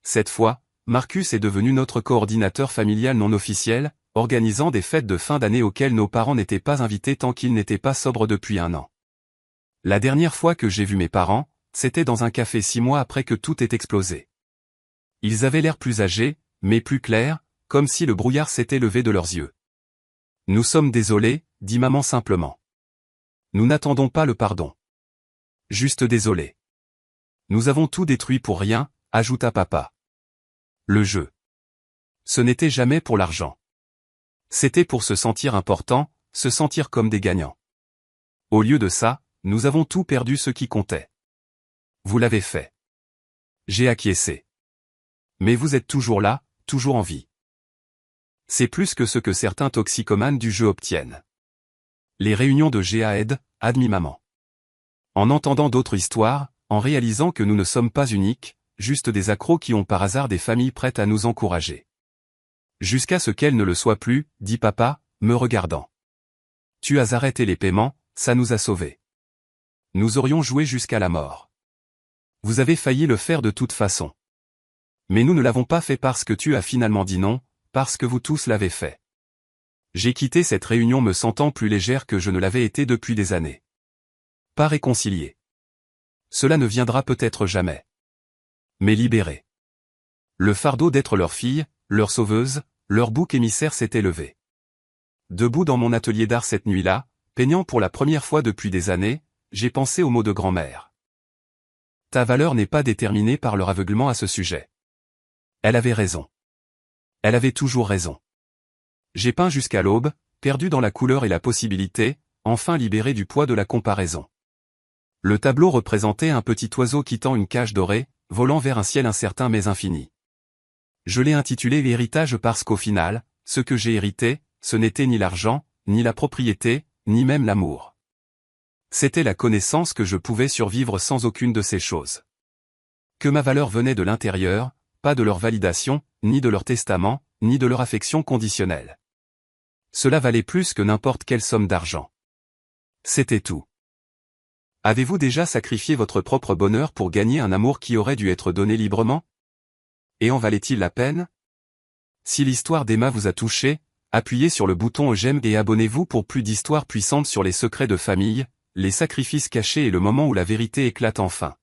Cette fois, Marcus est devenu notre coordinateur familial non officiel, organisant des fêtes de fin d'année auxquelles nos parents n'étaient pas invités tant qu'ils n'étaient pas sobres depuis 1 an. La dernière fois que j'ai vu mes parents, c'était dans un café 6 mois après que tout ait explosé. Ils avaient l'air plus âgés, mais plus clairs, comme si le brouillard s'était levé de leurs yeux. Nous sommes désolés, dit maman simplement. Nous n'attendons pas le pardon. Juste désolés. Nous avons tout détruit pour rien, ajouta papa. Le jeu. Ce n'était jamais pour l'argent. C'était pour se sentir important, se sentir comme des gagnants. Au lieu de ça, nous avons tout perdu ce qui comptait. Vous l'avez fait. J'ai acquiescé. Mais vous êtes toujours là, toujours en vie. C'est plus que ce que certains toxicomanes du jeu obtiennent. Les réunions de GA aident, admit maman. En entendant d'autres histoires, en réalisant que nous ne sommes pas uniques, juste des accros qui ont par hasard des familles prêtes à nous encourager. Jusqu'à ce qu'elles ne le soient plus, dit papa, me regardant. Tu as arrêté les paiements, ça nous a sauvés. Nous aurions joué jusqu'à la mort. Vous avez failli le faire de toute façon. Mais nous ne l'avons pas fait parce que tu as finalement dit non, parce que vous tous l'avez fait. J'ai quitté cette réunion me sentant plus légère que je ne l'avais été depuis des années. Pas réconcilié. Cela ne viendra peut-être jamais. Mais libéré. Le fardeau d'être leur fille, leur sauveuse, leur bouc émissaire s'était levé. Debout dans mon atelier d'art cette nuit-là, peignant pour la première fois depuis des années, j'ai pensé aux mots de grand-mère. Ta valeur n'est pas déterminée par leur aveuglement à ce sujet. Elle avait raison. Elle avait toujours raison. J'ai peint jusqu'à l'aube, perdu dans la couleur et la possibilité, enfin libéré du poids de la comparaison. Le tableau représentait un petit oiseau quittant une cage dorée, volant vers un ciel incertain mais infini. Je l'ai intitulé l'héritage parce qu'au final, ce que j'ai hérité, ce n'était ni l'argent, ni la propriété, ni même l'amour. C'était la connaissance que je pouvais survivre sans aucune de ces choses. Que ma valeur venait de l'intérieur, pas de leur validation, ni de leur testament, ni de leur affection conditionnelle. Cela valait plus que n'importe quelle somme d'argent. C'était tout. Avez-vous déjà sacrifié votre propre bonheur pour gagner un amour qui aurait dû être donné librement? Et en valait-il la peine? Si l'histoire d'Emma vous a touché, appuyez sur le bouton j'aime et abonnez-vous pour plus d'histoires puissantes sur les secrets de famille, les sacrifices cachés et le moment où la vérité éclate enfin.